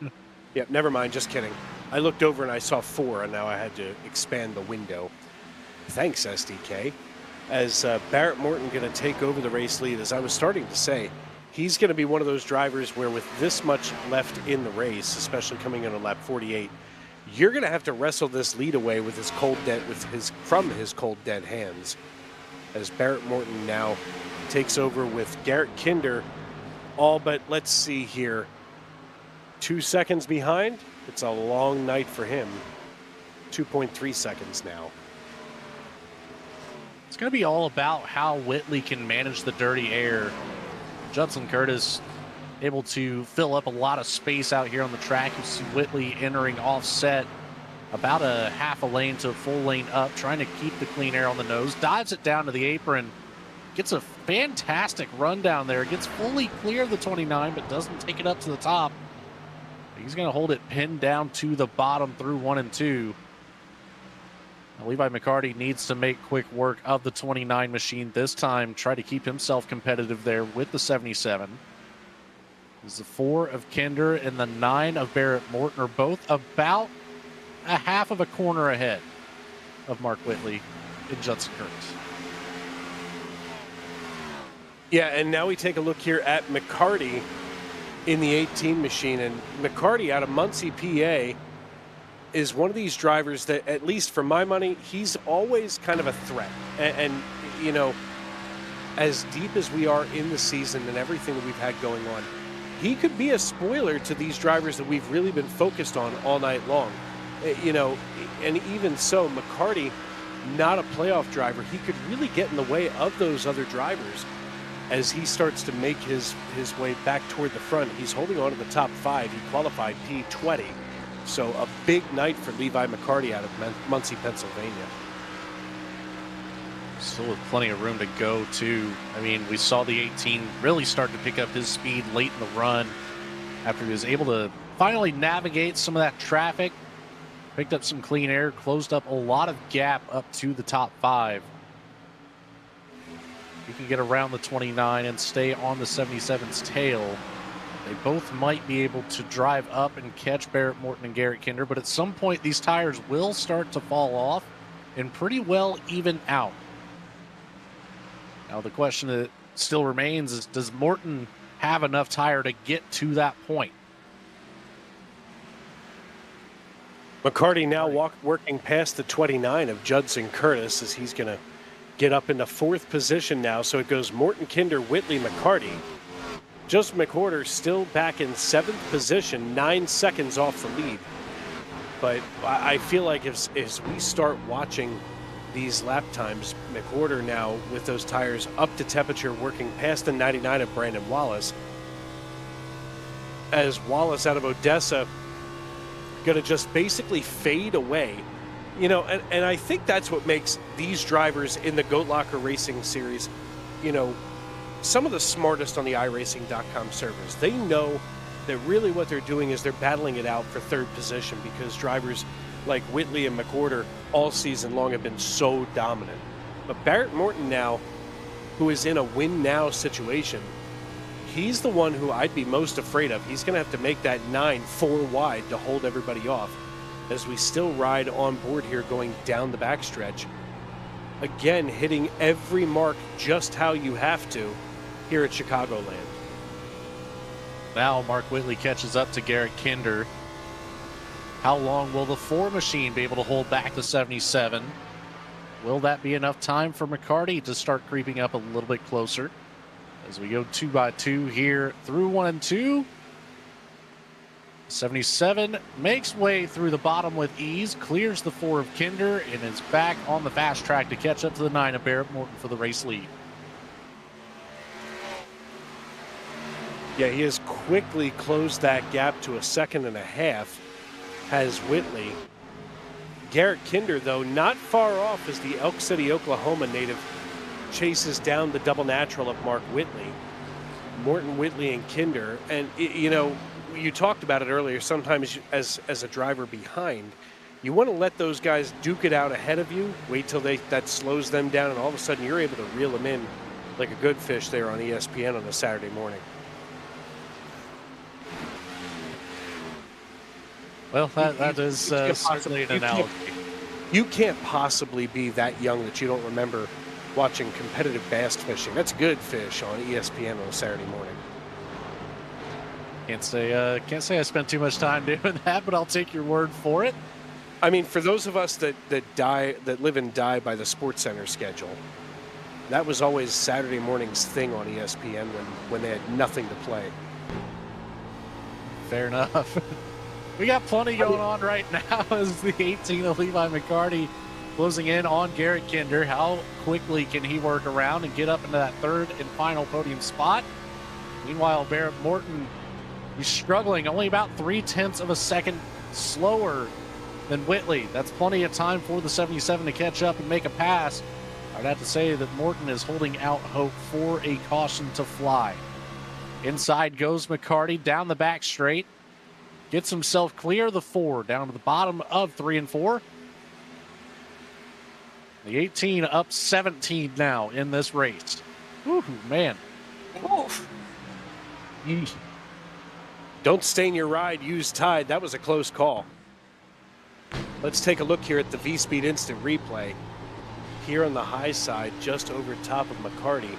Yep, never mind. Just kidding. I looked over and I saw 4, and now I had to expand the window. Thanks, SDK. As Barrett Morton going to take over the race lead, as I was starting to say, he's going to be one of those drivers where with this much left in the race, especially coming in on lap 48, you're going to have to wrestle this lead away with his from his cold dead hands. As Barrett Morton now takes over with Garrett Kinder, all but, let's see here, 2 seconds behind. It's a long night for him. 2.3 seconds now. It's going to be all about how Whitley can manage the dirty air. Judson Curtis able to fill up a lot of space out here on the track. You see Whitley entering offset about a half a lane to a full lane up, trying to keep the clean air on the nose. Dives it down to the apron. Gets a fantastic run down there. Gets fully clear of the 29, but doesn't take it up to the top. He's going to hold it pinned down to the bottom through 1 and 2. Now, Levi McCarty needs to make quick work of the 29 machine this time. Try to keep himself competitive there with the 77. As the 4 of Kinder and the 9 of Barrett Morton are both about a half of a corner ahead of Mark Whitley and Judson Curtis. Yeah, and now we take a look here at McCarty in the 18 machine. And McCarty out of Muncie, PA, is one of these drivers that, at least for my money, he's always kind of a threat. And you know, as deep as we are in the season and everything that we've had going on, he could be a spoiler to these drivers that we've really been focused on all night long. You know, and even so, McCarty, not a playoff driver, he could really get in the way of those other drivers as he starts to make his way back toward the front. He's holding on to the top 5. He qualified P20. So a big night for Levi McCarty out of Muncie, Pennsylvania. Still with plenty of room to go, too. I mean, we saw the 18 really start to pick up his speed late in the run after he was able to finally navigate some of that traffic, picked up some clean air, closed up a lot of gap up to the top 5. You can get around the 29 and stay on the 77's tail. They both might be able to drive up and catch Barrett Morton and Garrett Kinder, but at some point these tires will start to fall off and pretty well even out. Now the question that still remains is, does Morton have enough tire to get to that point? McCarty now working past the 29 of Judson Curtis as he's going to get up into 4th position now. So it goes Morton, Kinder, Whitley, McCarty. Joseph McWhorter still back in 7th position, 9 seconds off the lead. But I feel like as we start watching these lap times, McWhorter now with those tires up to temperature, working past the 99 of Brandon Wallace. As Wallace out of Odessa going to just basically fade away. You know, and I think that's what makes these drivers in the Goat Locker Racing Series, you know, some of the smartest on the iRacing.com servers. They know that really what they're doing is they're battling it out for 3rd position because drivers like Whitley and McWhorter all season long have been so dominant. But Barrett Morton now, who is in a win-now situation, he's the one who I'd be most afraid of. He's going to have to make that 9 4 wide to hold everybody off as we still ride on board here going down the backstretch. Again, hitting every mark just how you have to here at Chicagoland. Now Mark Whitley catches up to Garrett Kinder. How long will the 4 machine be able to hold back the 77? Will that be enough time for McCarty to start creeping up a little bit closer? As we go 2 by 2 here through 1 and 2. 77 makes way through the bottom with ease, clears the 4 of Kinder, and is back on the fast track to catch up to the 9 of Barrett Morton for the race lead. Yeah, he has quickly closed that gap to 1.5 seconds, has Whitley. Garrett Kinder, though, not far off as the Elk City, Oklahoma native chases down the double natural of Mark Whitley. Morton, Whitley, and Kinder. And, you know, you talked about it earlier, sometimes as a driver behind, you want to let those guys duke it out ahead of you, wait till that slows them down, and all of a sudden you're able to reel them in like a good fish there on ESPN on a Saturday morning. Well, that is certainly an analogy. You can't possibly be that young that you don't remember watching competitive bass fishing. That's good fish on ESPN on a Saturday morning. Can't say I spent too much time doing that, but I'll take your word for it. I mean, for those of us that live and die by the SportsCenter schedule, that was always Saturday morning's thing on ESPN when they had nothing to play. Fair enough. We got plenty going on right now as the 18 of Levi McCarty closing in on Garrett Kinder. How quickly can he work around and get up into that 3rd and final podium spot? Meanwhile, Barrett Morton, he's struggling, only about 0.3 seconds slower than Whitley. That's plenty of time for the 77 to catch up and make a pass. I'd have to say that Morton is holding out hope for a caution to fly. Inside goes McCarty down the back straight. Gets himself clear of the 4, down to the bottom of 3 and 4. The 18 up 17 now in this race. Ooh, man. Oof. Don't stain your ride, use Tide. That was a close call. Let's take a look here at the V-Speed Instant Replay. Here on the high side, just over top of McCarty.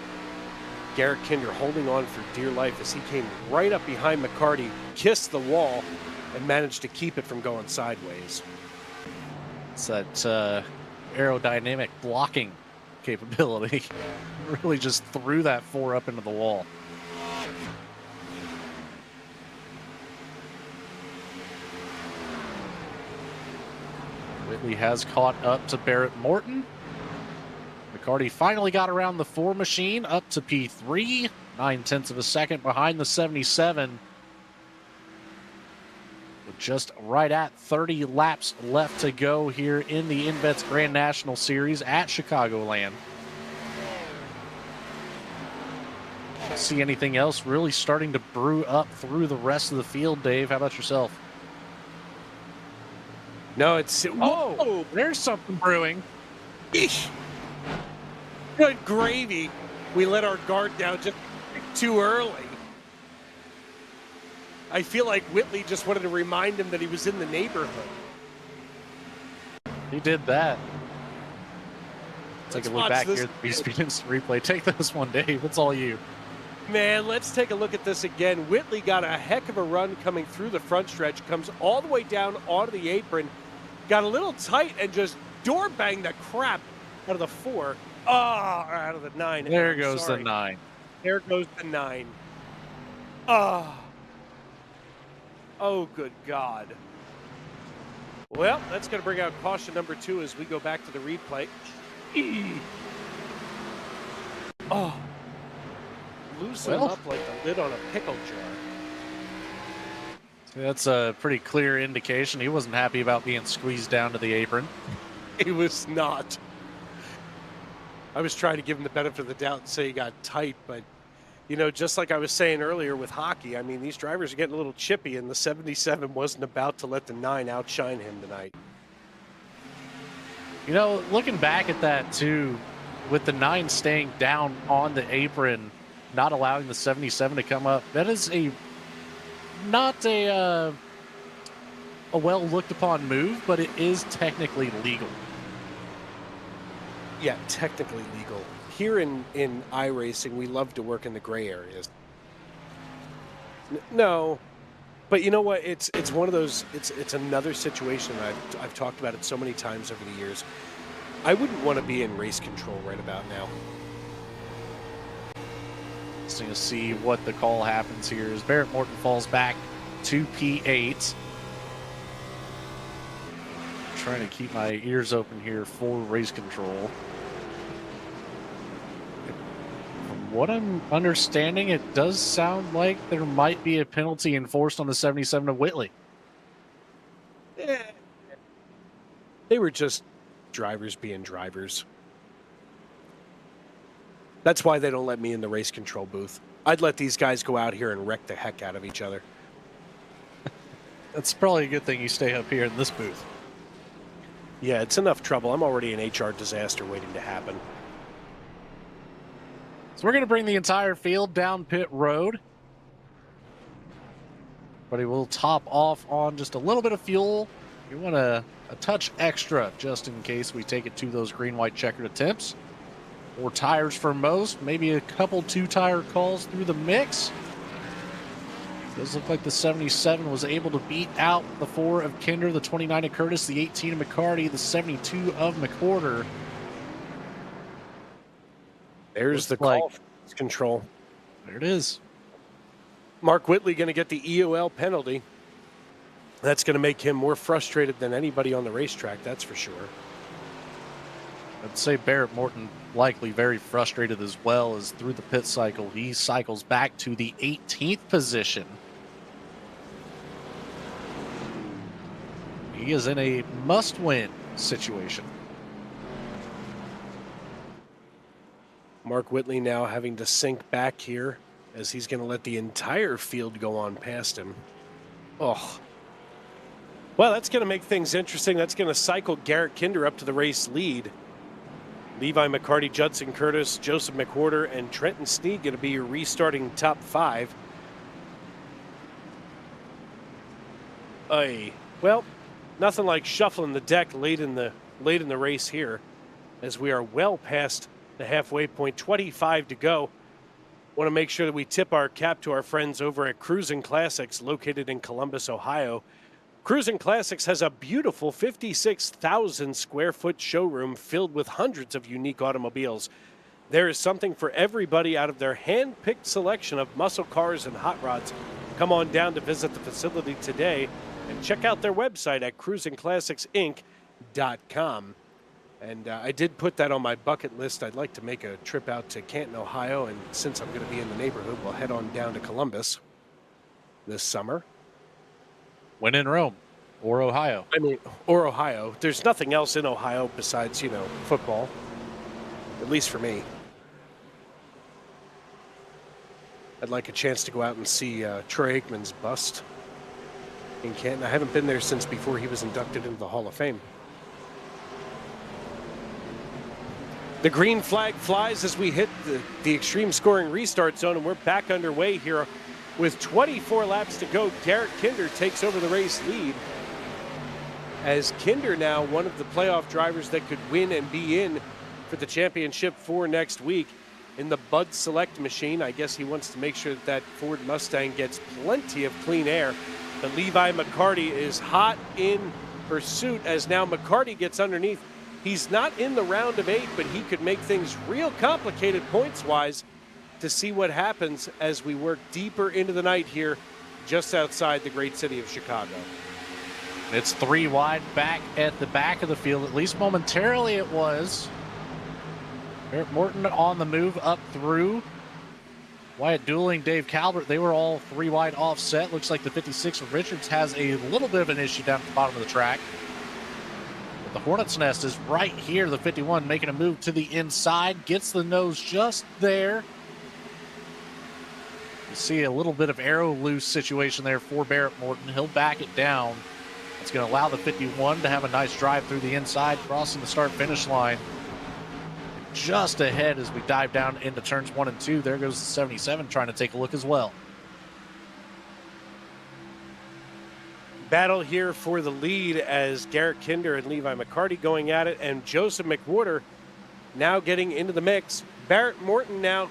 Garrett Kinder holding on for dear life as he came right up behind McCarty, kissed the wall, and managed to keep it from going sideways. It's that aerodynamic blocking capability. Really just threw that 4 up into the wall. Whitley has caught up to Barrett Morton. McCarty finally got around the 4 machine up to P3, 0.9 seconds behind the 77. With just right at 30 laps left to go here in the INVETS Grand National Series at Chicagoland. See anything else really starting to brew up through the rest of the field, Dave? How about yourself? No, it's... Whoa! There's something brewing. Eesh. Good gravy. We let our guard down just too early. I feel like Whitley just wanted to remind him that he was in the neighborhood. He did that. Take a look back here at the speed instant replay. Take this one, Dave. It's all you. Man, let's take a look at this again. Whitley got a heck of a run coming through the front stretch, comes all the way down onto the apron, got a little tight and just door banged the crap out of the 4. Out of the 9. There goes the 9. There goes the 9. Oh, good God. Well, that's going to bring out caution number 2 as we go back to the replay. Oh. Loosen up like the lid on a pickle jar. That's a pretty clear indication. He wasn't happy about being squeezed down to the apron. He was not. I was trying to give him the benefit of the doubt and say he got tight, but, you know, just like I was saying earlier with hockey, I mean, these drivers are getting a little chippy, and the 77 wasn't about to let the 9 outshine him tonight. You know, looking back at that, too, with the 9 staying down on the apron, not allowing the 77 to come up, that is not a well looked upon move, but it is technically legal. Yeah, technically legal. Here in iRacing, we love to work in the gray areas. No, but you know what? It's one of those. It's another situation that I've talked about it so many times over the years. I wouldn't want to be in race control right about now. So you'll see what the call happens here as Barrett Morton falls back to P8. Trying to keep my ears open here for race control. From what I'm understanding, it does sound like there might be a penalty enforced on the 77 of Whitley. They were just drivers being drivers. That's why they don't let me in the race control booth. I'd let these guys go out here and wreck the heck out of each other. That's probably a good thing you stay up here in this booth. Yeah, it's enough trouble. I'm already an HR disaster waiting to happen. So we're going to bring the entire field down pit road. But he will top off on just a little bit of fuel. You want a touch extra just in case we take it to those green-white checkered attempts. 4 tires for most, maybe a couple 2-tire calls through the mix. Does look like the 77 was able to beat out the 4 of Kinder, the 29 of Curtis, the 18 of McCarty, the 72 of McWhorter. There's the call for control. There it is. Mark Whitley going to get the EOL penalty. That's going to make him more frustrated than anybody on the racetrack, that's for sure. I'd say Barrett Morton likely very frustrated as well, as through the pit cycle, he cycles back to the 18th position. He is in a must-win situation. Mark Whitley now having to sink back here as he's going to let the entire field go on past him. Oh. Well, that's going to make things interesting. That's going to cycle Garrett Kinder up to the race lead. Levi McCarty, Judson Curtis, Joseph McWhorter, and Trenton Sneed going to be your restarting top 5. Well, nothing like shuffling the deck late in the race here, as we are well past the halfway point. 25 to go. Want to make sure that we tip our cap to our friends over at Cruising Classics, located in Columbus, Ohio. Cruising Classics has a beautiful 56,000 square foot showroom filled with hundreds of unique automobiles. There is something for everybody out of their hand-picked selection of muscle cars and hot rods. Come on down to visit the facility today and check out their website at cruisingclassicsinc.com. And I did put that on my bucket list. I'd like to make a trip out to Canton, Ohio, and since I'm going to be in the neighborhood, we'll head on down to Columbus this summer. When in Rome or Ohio. Or Ohio. There's nothing else in Ohio besides, football. At least for me. I'd like a chance to go out and see Troy Aikman's bust in Canton. I haven't been there since before he was inducted into the Hall of Fame. The green flag flies as we hit the extreme scoring restart zone, and we're back underway here with 24 laps to go. Garrett Kinder takes over the race lead, as Kinder now one of the playoff drivers that could win and be in for the championship for next week in the Bud Select machine. I guess he wants to make sure that Ford Mustang gets plenty of clean air. But Levi McCarty is hot in pursuit as now McCarty gets underneath. He's not in the round of 8, but he could make things real complicated points-wise to see what happens as we work deeper into the night here just outside the great city of Chicago. It's 3 wide back at the back of the field, at least momentarily it was. Barrett Morton on the move up through. Wyatt Dueling, Dave Calvert, they were all 3 wide offset. Looks like the 56 of Richards has a little bit of an issue down at the bottom of the track. But the Hornet's Nest is right here. The 51 making a move to the inside, gets the nose just there. You see a little bit of arrow loose situation there for Barrett Morton. He'll back it down. It's going to allow the 51 to have a nice drive through the inside, crossing the start-finish line. Just ahead as we dive down into turns 1 and 2. There goes the 77 trying to take a look as well. Battle here for the lead as Garrett Kinder and Levi McCarty going at it, and Joseph McWhorter now getting into the mix. Barrett Morton now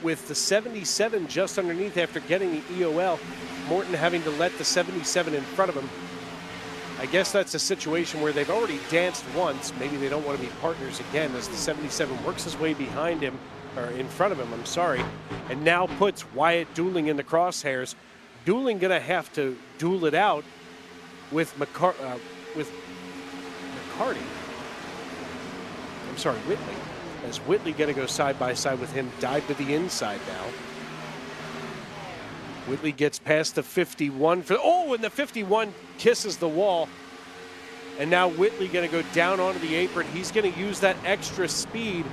with the 77 just underneath after getting the EOL. Morton having to let the 77 in front of him. I guess that's a situation where they've already danced once. Maybe they don't want to be partners again as the 77 works his way behind him, or in front of him, I'm sorry, and now puts Wyatt Dueling in the crosshairs. Dueling going to have to duel it out with McCarty. I'm sorry, Whitley. As Whitley going to go side by side with him, dive to the inside now. Whitley gets past the 51. And the 51 kisses the wall. And now Whitley going to go down onto the apron. He's going to use that extra speed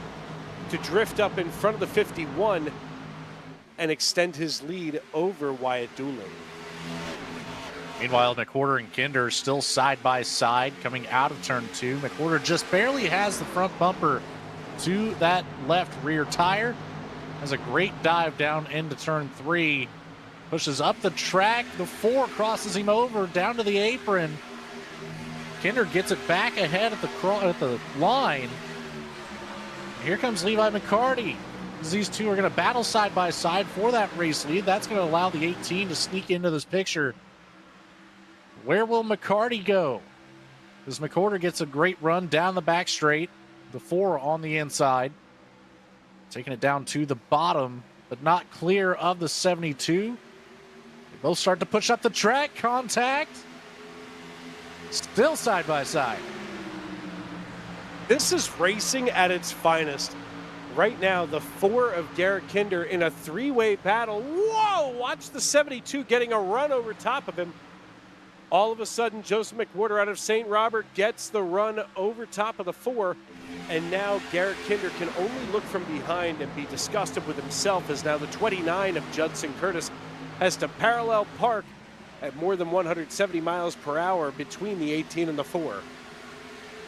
to drift up in front of the 51 and extend his lead over Wyatt Dueling. Meanwhile, McWhorter and Kinder are still side by side coming out of turn 2. McWhorter just barely has the front bumper to that left rear tire. Has a great dive down into turn 3. Pushes up the track. The 4 crosses him over down to the apron. Kinder gets it back ahead at the line. Here comes Levi McCarty. These two are going to battle side by side for that race lead. That's going to allow the 18 to sneak into this picture. Where will McCarty go? As McWhorter gets a great run down the back straight. The 4 on the inside. Taking it down to the bottom, but not clear of the 72. They both start to push up the track. Contact. Still side by side. This is racing at its finest. Right now, the 4 of Garrett Kinder in a 3-way battle. Whoa! Watch the 72 getting a run over top of him. All of a sudden, Joseph McWhorter out of St. Robert gets the run over top of the 4. And now Garrett Kinder can only look from behind and be disgusted with himself as now the 29 of Judson Curtis has to parallel park at more than 170 miles per hour between the 18 and the 4.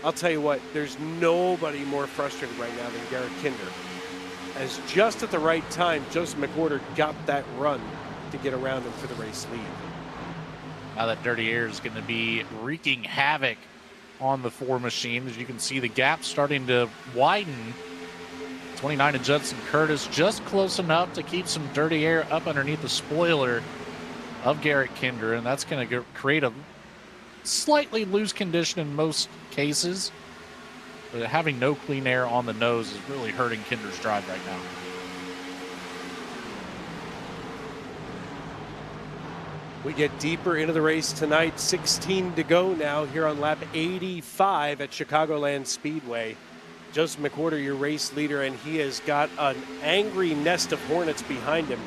I'll tell you what, there's nobody more frustrated right now than Garrett Kinder. As just at the right time, Joseph McWhorter got that run to get around him for the race lead. Now that dirty air is going to be wreaking havoc on the 4 machine. As you can see, the gap starting to widen. 29 of Judson Curtis just close enough to keep some dirty air up underneath the spoiler of Garrett Kinder, and that's going to create a slightly loose condition in most cases. But having no clean air on the nose is really hurting Kinder's drive right now. We get deeper into the race tonight. 16 to go now here on lap 85 at Chicagoland Speedway. Joseph McWhorter, your race leader, and he has got an angry nest of Hornets behind him,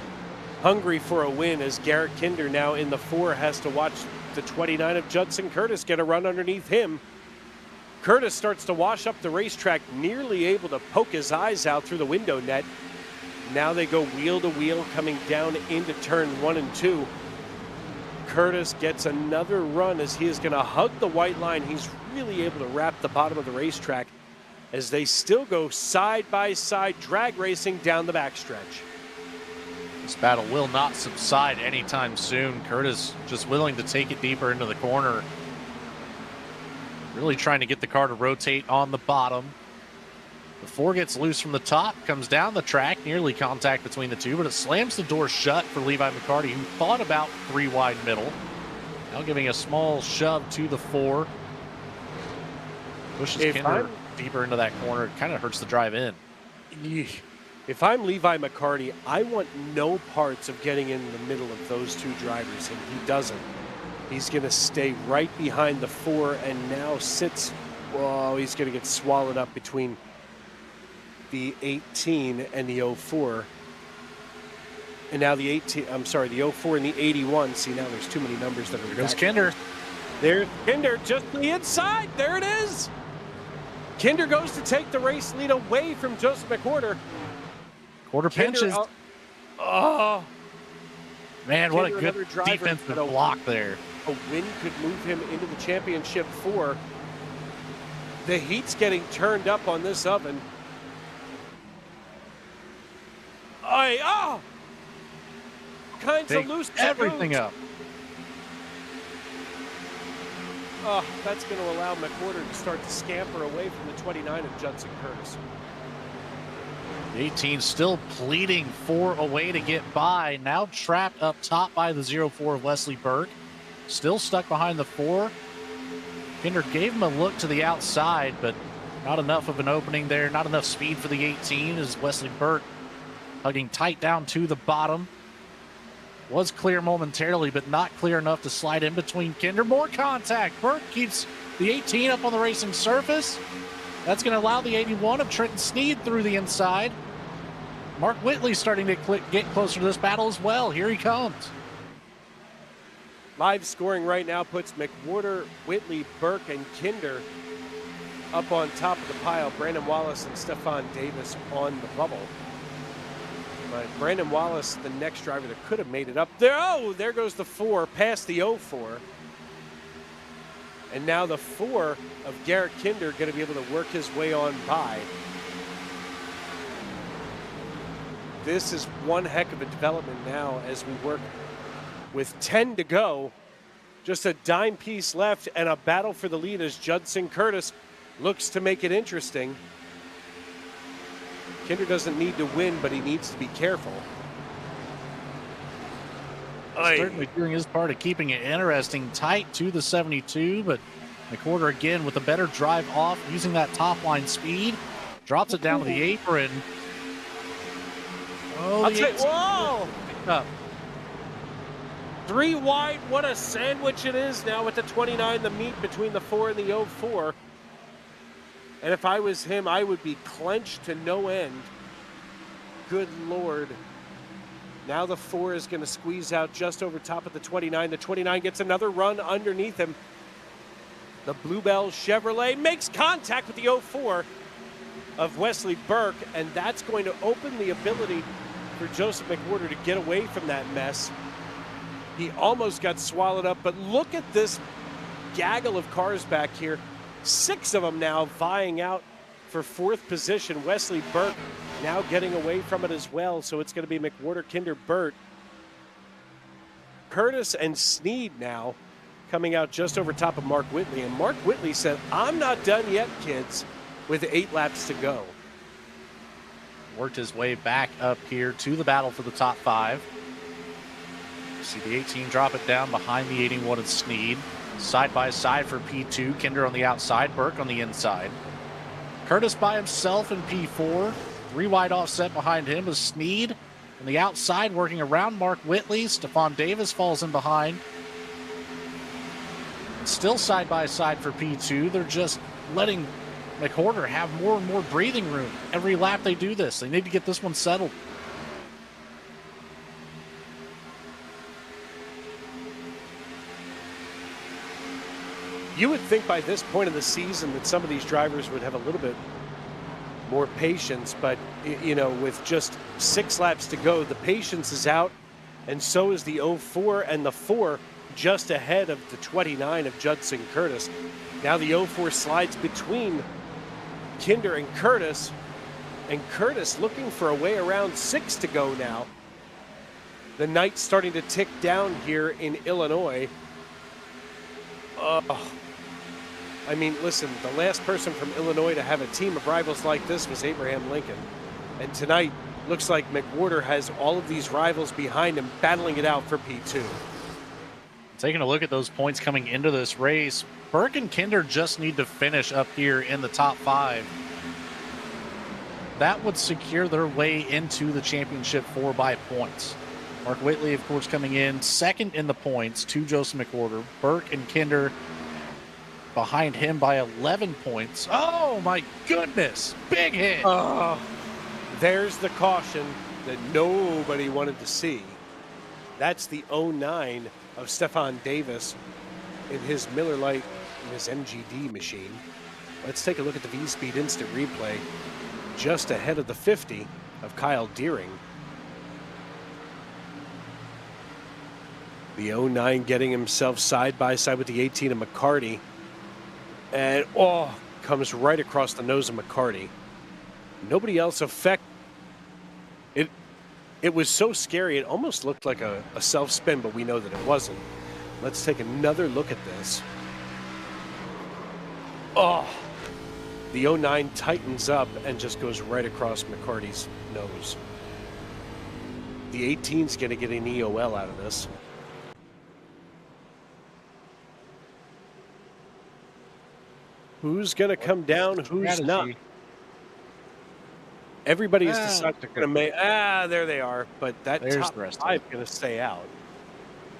hungry for a win as Garrett Kinder now in the 4 has to watch the 29 of Judson Curtis get a run underneath him. Curtis starts to wash up the racetrack, nearly able to poke his eyes out through the window net. Now they go wheel to wheel coming down into turn 1 and 2. Curtis gets another run as he is going to hug the white line. He's really able to wrap the bottom of the racetrack as they still go side by side drag racing down the backstretch. This battle will not subside anytime soon. Curtis just willing to take it deeper into the corner. Really trying to get the car to rotate on the bottom. The 4 gets loose from the top, comes down the track, nearly contact between the two, but it slams the door shut for Levi McCarty, who thought about 3 wide middle. Now giving a small shove to the 4. Pushes Kinder deeper into that corner. It kind of hurts the drive in. If I'm Levi McCarty, I want no parts of getting in the middle of those 2 drivers, and he doesn't. He's going to stay right behind the 4 and now sits. Whoa, he's going to get swallowed up between the 18 and the 04. And now the 18, I'm sorry, the 04 and the 81. See, now there's too many numbers that are. There goes Kinder. There's Kinder just to the inside. There it is. Kinder goes to take the race lead away from Joseph McWhorter. Quarter pinches. Oh. Man, what a good defensive block there. A win could move him into the championship 4. The heat's getting turned up on this oven. Kinds of loose. Everything up. Oh, that's going to allow McWhorter to start to scamper away from the 29 of Judson Curtis. The 18 still pleading for a way to get by. Now trapped up top by the 04 of Wesley Burke. Still stuck behind the 4. Kinder gave him a look to the outside, but not enough of an opening there. Not enough speed for the 18 as Wesley Burke hugging tight down to the bottom. Was clear momentarily, but not clear enough to slide in between Kinder. More contact. Burke keeps the 18 up on the racing surface. That's going to allow the 81 of Trenton Sneed through the inside. Mark Whitley starting to get closer to this battle as well. Here he comes. Live scoring right now puts McWhorter, Whitley, Burke, and Kinder up on top of the pile. Brandon Wallace and Stefan Davis on the bubble. But Brandon Wallace, the next driver that could have made it up there. Oh, there goes the 4 past the 04. And now the 4 of Garrett Kinder going to be able to work his way on by. This is one heck of a development now as we work with 10 to go. Just a dime piece left and a battle for the lead as Judson Curtis looks to make it interesting. Kinder doesn't need to win, but he needs to be careful. Certainly doing his part of keeping it interesting, tight to the 72, but McWhorter again with a better drive off, using that top line speed, drops it down to the apron. Oh, whoa! Up. 3 wide, what a sandwich it is now with the 29, the meet between the 4 and the 04. And if I was him, I would be clenched to no end. Good Lord. Now the 4 is going to squeeze out just over top of the 29. The 29 gets another run underneath him. The Bluebell Chevrolet makes contact with the 04 of Wesley Burke, and that's going to open the ability for Joseph McWhorter to get away from that mess. He almost got swallowed up, but look at this gaggle of cars back here. 6 of them now vying out for 4th position. Wesley Burke now getting away from it as well, so it's going to be McWhorter, Kinder, Burt. Curtis and Sneed now coming out just over top of Mark Whitley, and Mark Whitley said, I'm not done yet, kids, with 8 laps to go. Worked his way back up here to the battle for the top 5. See the 18 drop it down behind the 81 of Sneed. Side by side for P2, Kinder on the outside, Burke on the inside. Curtis by himself in P4. 3 wide offset behind him is Sneed. On the outside, working around Mark Whitley. Stefan Davis falls in behind. Still side by side for P2. They're just letting McWhorter have more and more breathing room. Every lap they do this. They need to get this one settled. You would think by this point of the season that some of these drivers would have a little bit more patience, but you know, with just 6 laps to go, the patience is out, and so is the 04 and the 4 just ahead of the 29 of Judson Curtis. Now the 04 slides between Kinder and Curtis looking for a way around 6 to go now. The night's starting to tick down here in Illinois. I mean, listen, the last person from Illinois to have a team of rivals like this was Abraham Lincoln. And tonight, looks like McWhorter has all of these rivals behind him battling it out for P2. Taking a look at those points coming into this race, Burke and Kinder just need to finish up here in the top 5. That would secure their way into the championship 4 by points. Mark Whitley, of course, coming in second in the points to Joseph McWhorter. Burke and Kinder behind him by 11 points. Oh, my goodness. Big hit. There's the caution that nobody wanted to see. That's the 09 of Stefan Davis in his Miller Lite, in his MGD machine. Let's take a look at the V-Speed instant replay. Just ahead of the 50 of Kyle Deering. The 09 getting himself side by side with the 18 of McCarty. And comes right across the nose of McCarty. Nobody else it was so scary, it almost looked like a self-spin, but we know that it wasn't. Let's take another look at this. The 09 tightens up and just goes right across McCarty's nose. The 18's going to get an EOL out of this. Who's going to come down? Who's not? Everybody has decided they're going to make. There they are. But that top 5 going to stay out.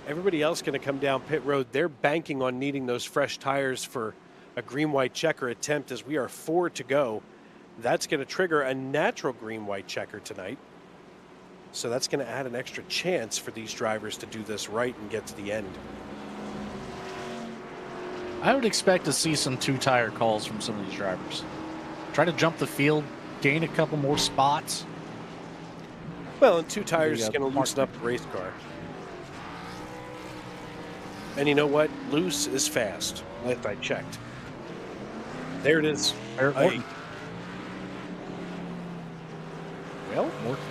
Everybody else going to come down pit road. They're banking on needing those fresh tires for a green-white checker attempt as we are 4 to go. That's going to trigger a natural green-white checker tonight. So that's going to add an extra chance for these drivers to do this right and get to the end. I would expect to see some 2-tire calls from some of these drivers. Try to jump the field, gain a couple more spots. Well, and 2 tires is going to loosen up the race car. And you know what? Loose is fast, last I checked. There it is. Morton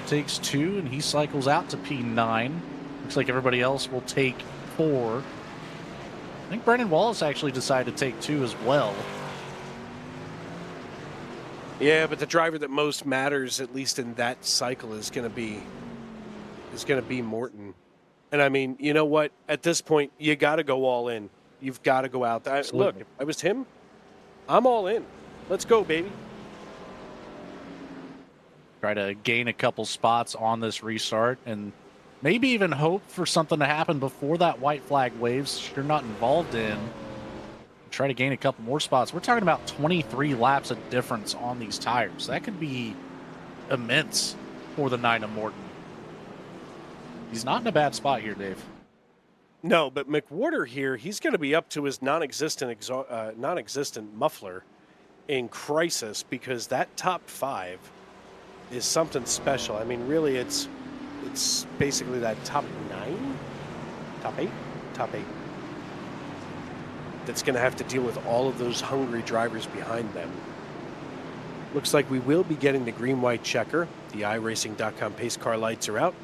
takes 2, and he cycles out to P9. Looks like everybody else will take 4. I think Brendan Wallace actually decided to take 2 as well. Yeah, but the driver that most matters, at least in that cycle, is going to be Morton. And I mean, you know what? At this point, you got to go all in. You've got to go out there. Look, if I was him, I'm all in. Let's go, baby. Try to gain a couple spots on this restart and maybe even hope for something to happen before that white flag waves you're not involved in. Try to gain a couple more spots. We're talking about 23 laps of difference on these tires. That could be immense for the 9 of Morton. He's not in a bad spot here, Dave. No, but McWhorter here, he's going to be up to his non-existent muffler in crisis because that top 5 is something special. I mean, really, it's basically that top 9, top 8, that's going to have to deal with all of those hungry drivers behind them. Looks like we will be getting the green-white checker. The iRacing.com pace car lights are out.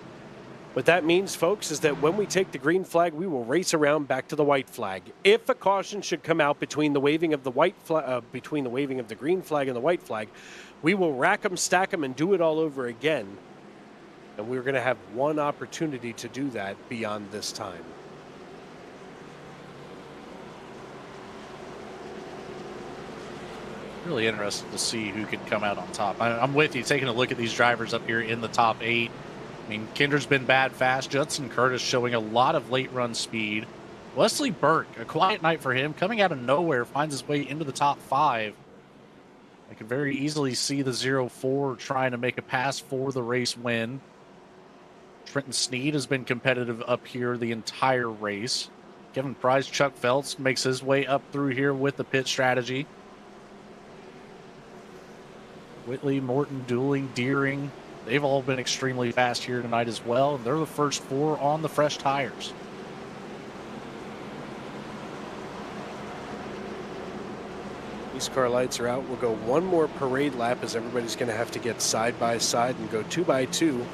What that means, folks, is that when we take the green flag, we will race around back to the white flag. If a caution should come out between the waving of the between the waving of the green flag and the white flag, we will rack them, stack them, and do it all over again. And we're going to have one opportunity to do that beyond this time. Really interested to see who can come out on top. I'm with you, taking a look at these drivers up here in the top 8. I mean, Kinder's been bad fast. Judson Curtis showing a lot of late run speed. Wesley Burke, a quiet night for him, coming out of nowhere, finds his way into the top 5. I could very easily see the 0-4 trying to make a pass for the race win. Trenton Sneed has been competitive up here the entire race. Kevin Price, Chuck Phelps makes his way up through here with the pit strategy. Whitley, Morton, Dooling, Deering, they've all been extremely fast here tonight as well. And they're the first 4 on the fresh tires. These car lights are out. We'll go one more parade lap as everybody's going to have to get side by side and go 2 by 2.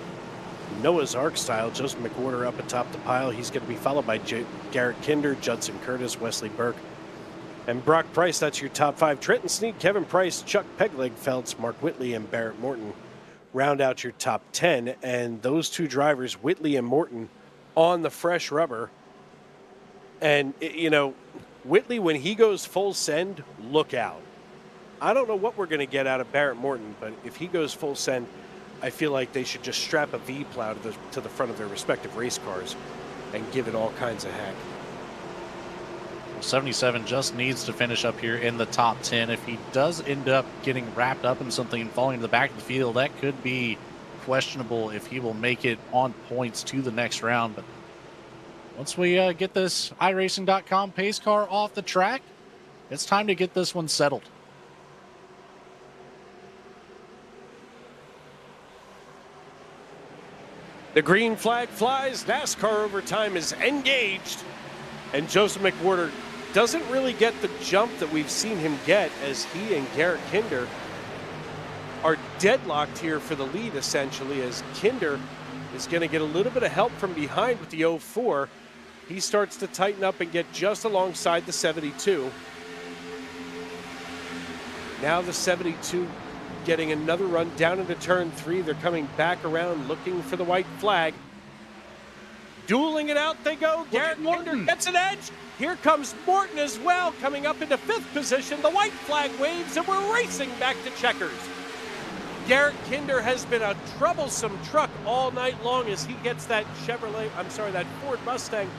Noah's Ark style. Joseph McWhorter up atop the pile. He's going to be followed by Garrett Kinder, Judson Curtis, Wesley Burke, and Brock Price. That's your top 5. Trenton Snead, Kevin Price, Chuck Pegleg Feltz, Mark Whitley, and Barrett Morton round out your top 10. And those 2 drivers, Whitley and Morton, on the fresh rubber. And, you know, Whitley, when he goes full send, look out. I don't know what we're going to get out of Barrett Morton, but if he goes full send, I feel like they should just strap a V-plow to the front of their respective race cars and give it all kinds of heck. 77 just needs to finish up here in the top 10. If he does end up getting wrapped up in something and falling to the back of the field, that could be questionable if he will make it on points to the next round. But once we get this iRacing.com pace car off the track, it's time to get this one settled. The green flag flies. NASCAR overtime is engaged. And Joseph McWhorter doesn't really get the jump that we've seen him get, as he and Garrett Kinder are deadlocked here for the lead, essentially, as Kinder is going to get a little bit of help from behind with the 04. He starts to tighten up and get just alongside the 72. Now the 72 getting another run down into turn 3. They're coming back around looking for the white flag. Dueling it out they go. Garrett Kinder gets an edge. Here comes Morton as well, coming up into 5th position. The white flag waves, and we're racing back to checkers. Garrett Kinder has been a troublesome truck all night long as he gets that that Ford Mustang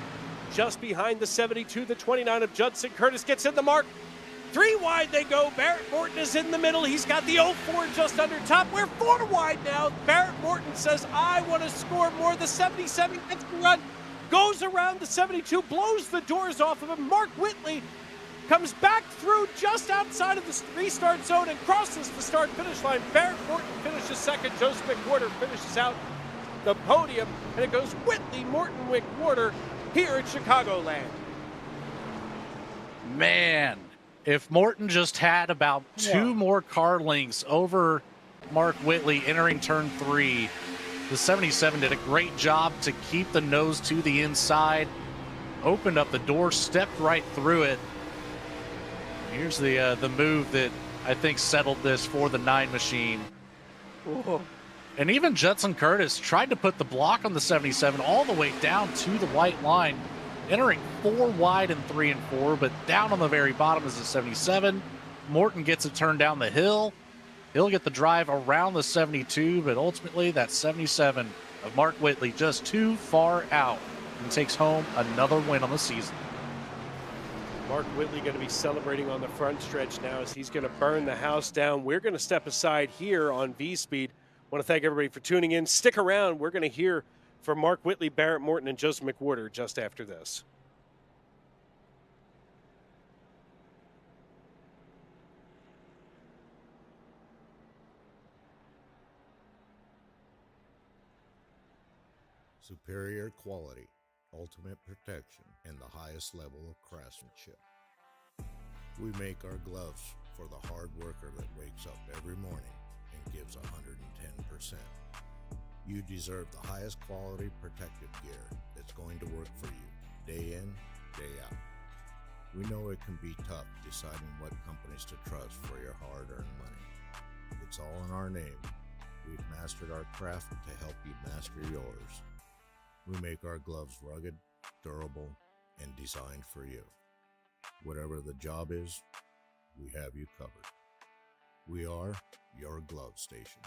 just behind the 72. The 29 of Judson Curtis gets in the mark. 3 wide they go. Barrett Morton is in the middle. He's got the 04 just under top. We're 4 wide now. Barrett Morton says, I want to score more. The 77 gets the run, goes around the 72, blows the doors off of him. Mark Whitley comes back through just outside of the restart zone and crosses the start-finish line. Barrett Morton finishes second. Joseph McWhorter finishes out the podium, and it goes Whitley, Morton, McWhorter here at Chicagoland. Man, if Morton just had about 2 more car lengths over Mark Whitley entering turn 3, the 77 did a great job to keep the nose to the inside, opened up the door, stepped right through it. Here's the move that I think settled this for the 9 machine. Whoa. And even Judson Curtis tried to put the block on the 77 all the way down to the white line, entering 4 wide in 3 and 4, but down on the very bottom is the 77. Morton gets a turn down the hill. He'll get the drive around the 72, but ultimately that 77 of Mark Whitley just too far out and takes home another win on the season. Mark Whitley going to be celebrating on the front stretch now as he's going to burn the house down. We're going to step aside here on V-Speed. I want to thank everybody for tuning in. Stick around. We're going to hear from Mark Whitley, Barrett Morton, and Joseph McWhorter just after this. Superior quality, ultimate protection, and the highest level of craftsmanship. We make our gloves for the hard worker that wakes up every morning and gives 110%. You deserve the highest quality protective gear that's going to work for you, day in, day out. We know it can be tough deciding what companies to trust for your hard-earned money. It's all in our name. We've mastered our craft to help you master yours. We make our gloves rugged, durable, and designed for you. Whatever the job is, we have you covered. We are your glove station.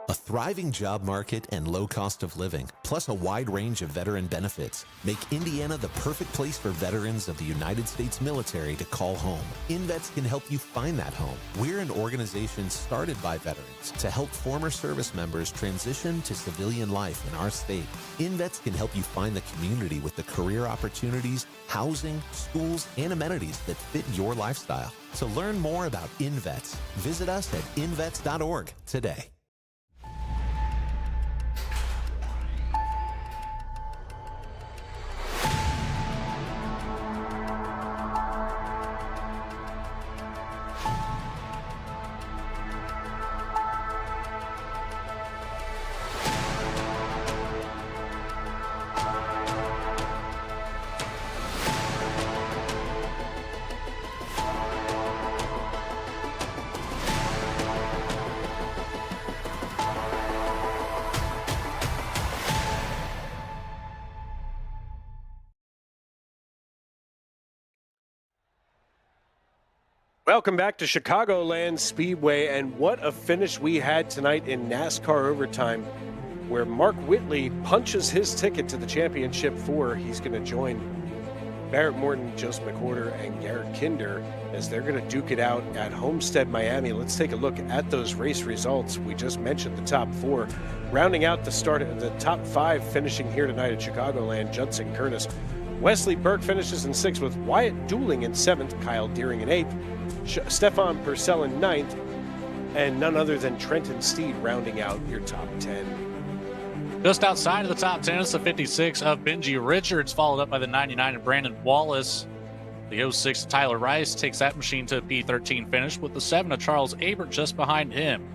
A thriving job market and low cost of living, plus a wide range of veteran benefits, make Indiana the perfect place for veterans of the United States military to call home. INVETS can help you find that home. We're an organization started by veterans to help former service members transition to civilian life in our state. INVETS can help you find the community with the career opportunities, housing, schools, and amenities that fit your lifestyle. To learn more about INVETS, visit us at invets.org today. Welcome back to Chicagoland Speedway, and what a finish we had tonight in NASCAR overtime, where Mark Whitley punches his ticket to the Championship 4. He's going to join Barrett Morton, Joseph McWhorter, and Garrett Kinder as they're going to duke it out at Homestead, Miami. Let's take a look at those race results. We just mentioned the top 4. Rounding out the start of the top 5 finishing here tonight at Chicagoland, Judson Curtis. Wesley Burke finishes in 6th with Wyatt Dooling in 7th, Kyle Deering in 8th, Stefan Purcell in 9th, and none other than Trenton Steed rounding out your top 10. Just outside of the top 10 is the 56 of Benji Richards, followed up by the 99 of Brandon Wallace. The 06 of Tyler Rice takes that machine to a P13 finish, with the 7 of Charles Abert just behind him.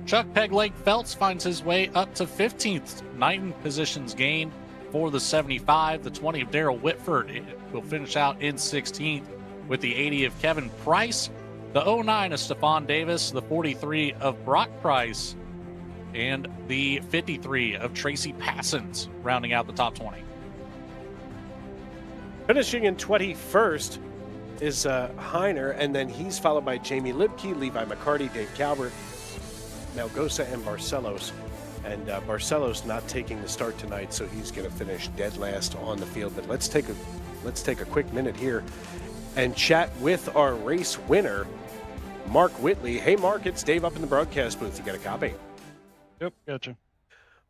Chuck Pegleg Phelps finds his way up to 15th, 9 positions gained for the 75. The 20 of Darrell Whitford will finish out in 16th, with the 80 of Kevin Price, the 09 of Stephon Davis, the 43 of Brock Price, and the 53 of Tracy Passons, rounding out the top 20. Finishing in 21st is Heiner, and then he's followed by Jamie Lipke, Levi McCarty, Dave Calvert, Melgosa, and Barcelos. And Barcelos not taking the start tonight, so he's going to finish dead last on the field. But let's take a quick minute here and chat with our race winner, Mark Whitley. Hey, Mark, it's Dave up in the broadcast booth. You got a copy? Yep, gotcha.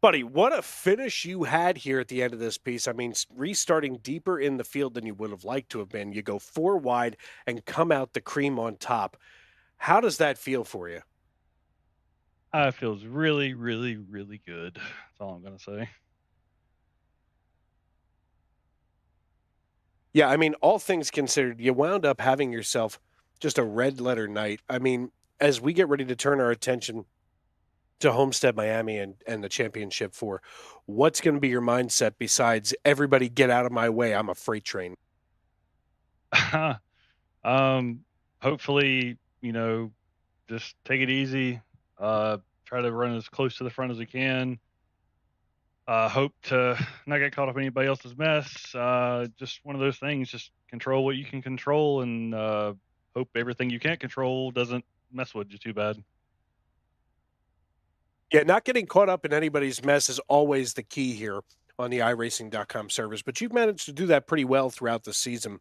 Buddy, what a finish you had here at the end of this piece. I mean, restarting deeper in the field than you would have liked to have been. You go 4 wide and come out the cream on top. How does that feel for you? It feels really, really, really good. That's all I'm going to say. Yeah, I mean, all things considered, you wound up having yourself just a red letter night. I mean, as we get ready to turn our attention to Homestead, Miami, and the Championship 4, what's going to be your mindset besides everybody get out of my way, I'm a freight train? Hopefully, just take it easy. Try to run as close to the front as we can. Hope to not get caught up in anybody else's mess. Just one of those things. Just control what you can control, and hope everything you can't control doesn't mess with you too bad. Yeah, not getting caught up in anybody's mess is always the key here on the iRacing.com servers, but you've managed to do that pretty well throughout the season.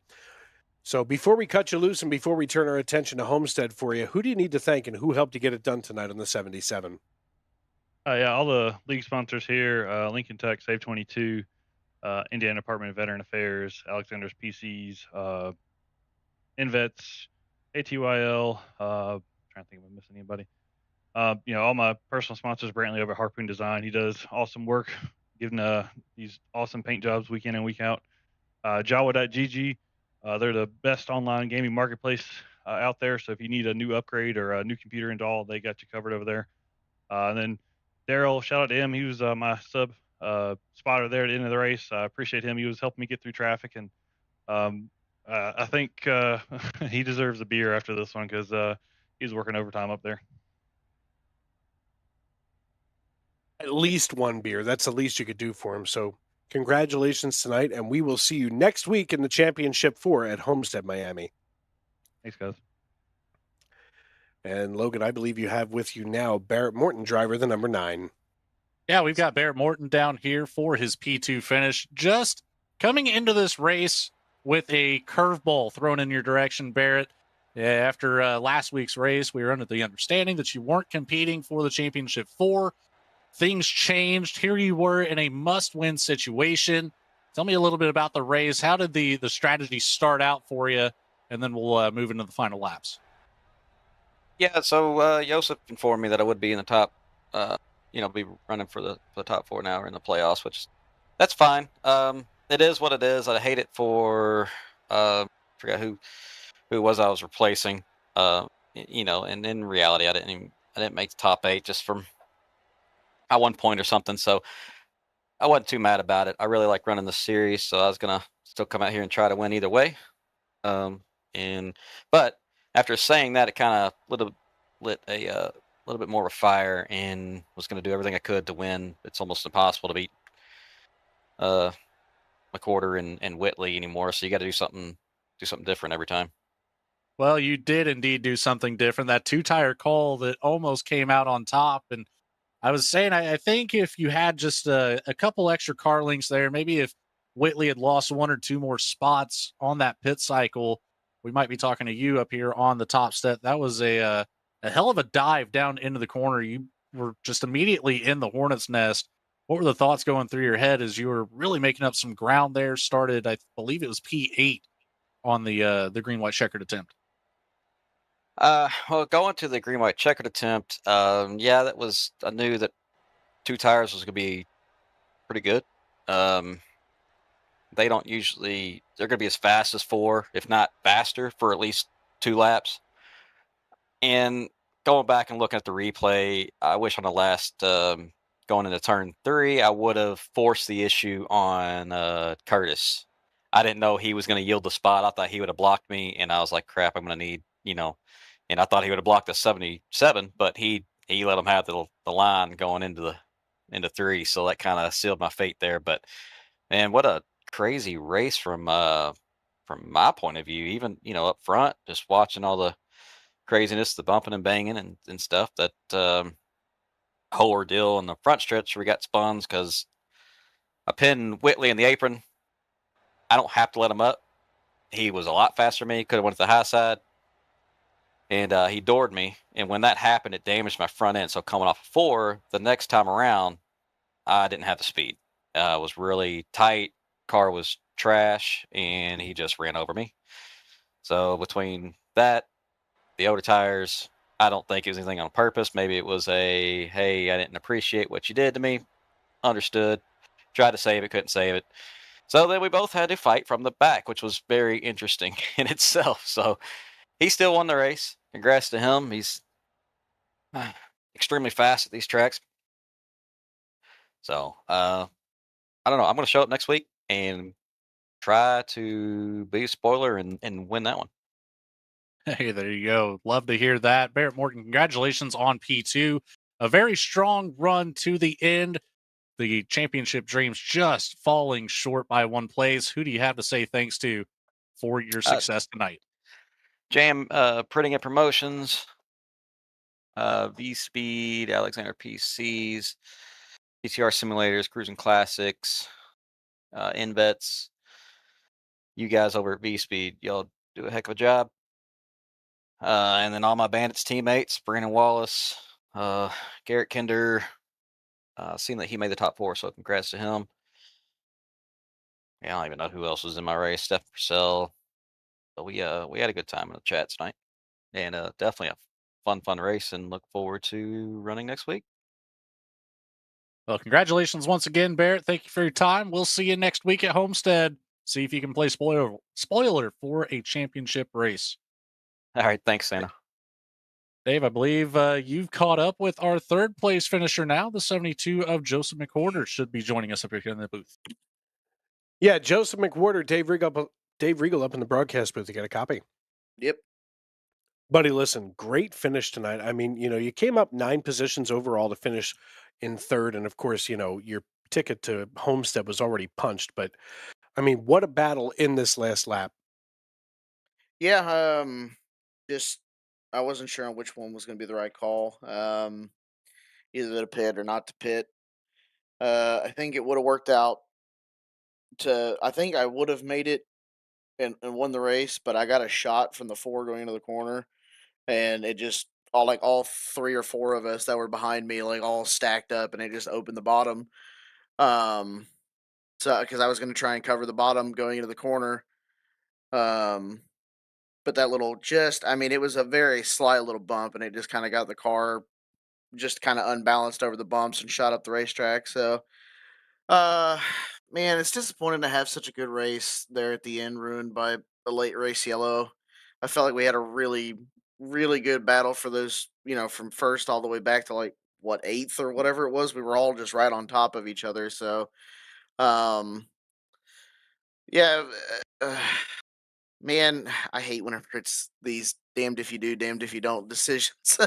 So before we cut you loose and before we turn our attention to Homestead for you, who do you need to thank and who helped you get it done tonight on the 77? Yeah, all the league sponsors here, Lincoln Tech, Save 22, Indiana Department of Veteran Affairs, Alexander's PCs, INVETS, ATYL, trying to think if I'm missing anybody. All my personal sponsors, Brantley over at Harpoon Design. He does awesome work, giving these awesome paint jobs week in and week out. Jawa.gg, they're the best online gaming marketplace out there. So if you need a new upgrade or a new computer install, they got you covered over there. And then Darrell, shout out to him. He was my sub spotter there at the end of the race. I appreciate him. He was helping me get through traffic, and I think he deserves a beer after this one because he's working overtime up there. At least one beer. That's the least you could do for him. So congratulations tonight, and we will see you next week in the Championship 4 at Homestead, Miami. Thanks, guys. And Logan, I believe you have with you now Barrett Morton, driver the number 9. Yeah, we've got Barrett Morton down here for his P2 finish. Just coming into this race with a curveball thrown in your direction, Barrett. Yeah, after last week's race, we were under the understanding that you weren't competing for the championship 4. Things changed. Here you were in a must-win situation. Tell me a little bit about the race. How did the strategy start out for you? And then we'll move into the final laps. Yeah, so Joseph informed me that I would be in the top, be running for the top 4 now or in the playoffs, which that's fine. It is what it is. I hate it for forgot who it was I was replacing. And in reality, I didn't make the top 8 just from at 1 point or something. So I wasn't too mad about it. I really like running the series, so I was gonna still come out here and try to win either way. But after saying that, it kind of lit a little bit more of a fire, and was going to do everything I could to win. It's almost impossible to beat McWhorter and Whitley anymore. So you got to do something different every time. Well, you did indeed do something different. That 2-tire call that almost came out on top. And I was saying, I think if you had just a couple extra car links there, maybe if Whitley had lost 1 or 2 more spots on that pit cycle, we might be talking to you up here on the top step. That was a hell of a dive down into the corner. You were just immediately in the hornet's nest. What were the thoughts going through your head as you were really making up some ground there? Started, I believe it was P8 on the green white checkered attempt. Well, going to the green white checkered attempt, yeah, I knew that 2 tires was going to be pretty good. They're going to be as fast as 4, if not faster, for at least 2 laps. And going back and looking at the replay, I wish on the last going into turn 3, I would have forced the issue on Curtis. I didn't know he was going to yield the spot. I thought he would have blocked me, and I was like, crap, I'm going to need, and I thought he would have blocked the 77, but he let him have the line going into 3, so that kind of sealed my fate there. But man, what a crazy race from my point of view. Even up front, just watching all the craziness, the bumping and banging and stuff. That whole ordeal in the front stretch, we got spuns because I pinned Whitley in the apron. I don't have to let him up. He was a lot faster than me. Could have went to the high side. And he doored me. And when that happened, it damaged my front end. So coming off of 4, the next time around, I didn't have the speed. It was really tight. Car was trash, and he just ran over me. So between that, the older tires, I don't think it was anything on purpose. Maybe it was hey, I didn't appreciate what you did to me. Understood. Tried to save it, couldn't save it. So then we both had to fight from the back, which was very interesting in itself. So he still won the race. Congrats to him. He's extremely fast at these tracks. So I don't know. I'm going to show up next week and try to be a spoiler and win that one. Hey, there you go. Love to hear that. Barrett Morgan, congratulations on P2. A very strong run to the end. The championship dreams just falling short by 1 place. Who do you have to say thanks to for your success tonight? Jam Printing and Promotions, V Speed, Alexander PCs, PTR Simulators, Cruising Classics, INVETS. You guys over at V Speed, y'all do a heck of a job. And then all my Bandits teammates, Brandon Wallace, Garrett Kinder, seeing that he made the top 4, so congrats to him. Yeah, I don't even know who else was in my race. Steph Purcell. But we had a good time in the chat tonight, and definitely a fun race, and look forward to running next week. Well, congratulations once again, Barrett. Thank you for your time. We'll see you next week at Homestead. See if you can play spoiler for a championship race. All right, thanks, Santa. Dave, I believe you've caught up with our 3rd place finisher now. The 72 of Joseph McWhorter should be joining us up here in the booth. Yeah, Joseph McWhorter, Dave Regal up in the broadcast booth. You got a copy? Yep. Buddy, listen, great finish tonight. I mean, you came up 9 positions overall to finish in 3rd. And of course, your ticket to Homestead was already punched. But I mean, what a battle in this last lap. Yeah, just wasn't sure on which one was going to be the right call. Either to pit or not to pit. I think it would have worked out to. I think I would have made it and won the race, but I got a shot from the 4 going into the corner, and it just all 3 or 4 of us that were behind me like all stacked up, and it just opened the bottom. Um, so because I was going to try and cover the bottom going into the corner, um, but that little just I mean it was a very slight little bump, and it just kind of got the car just kind of unbalanced over the bumps and shot up the racetrack. So Uh, man, it's disappointing to have such a good race there at the end ruined by a late race yellow. I felt like we had a really, really good battle for those, from first all the way back to like what eighth or whatever it was. We were all just right on top of each other. So, um, yeah, man, I hate whenever it's these damned if you do, damned if you don't decisions.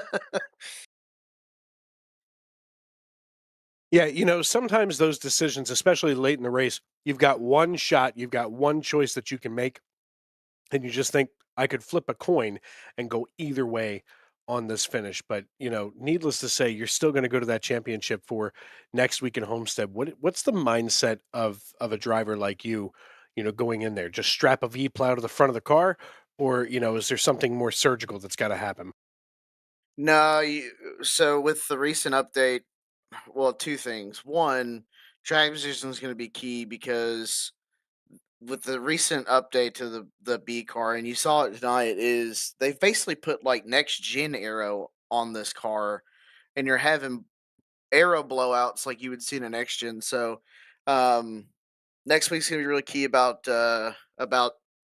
Yeah, sometimes those decisions, especially late in the race, you've got one shot, you've got one choice that you can make, and you just think I could flip a coin and go either way on this finish. But needless to say, you're still going to go to that championship for next week in Homestead. What's the mindset of a driver like you, going in there? Just strap a V plow to the front of the car, or is there something more surgical that's got to happen? No, so with the recent update, well, 2 things. One, track position is going to be key because with the recent update to the B car, and you saw it tonight, is they've basically put like next gen aero on this car, and you're having aero blowouts like you would see in a next gen. So, um, next week's gonna be really key about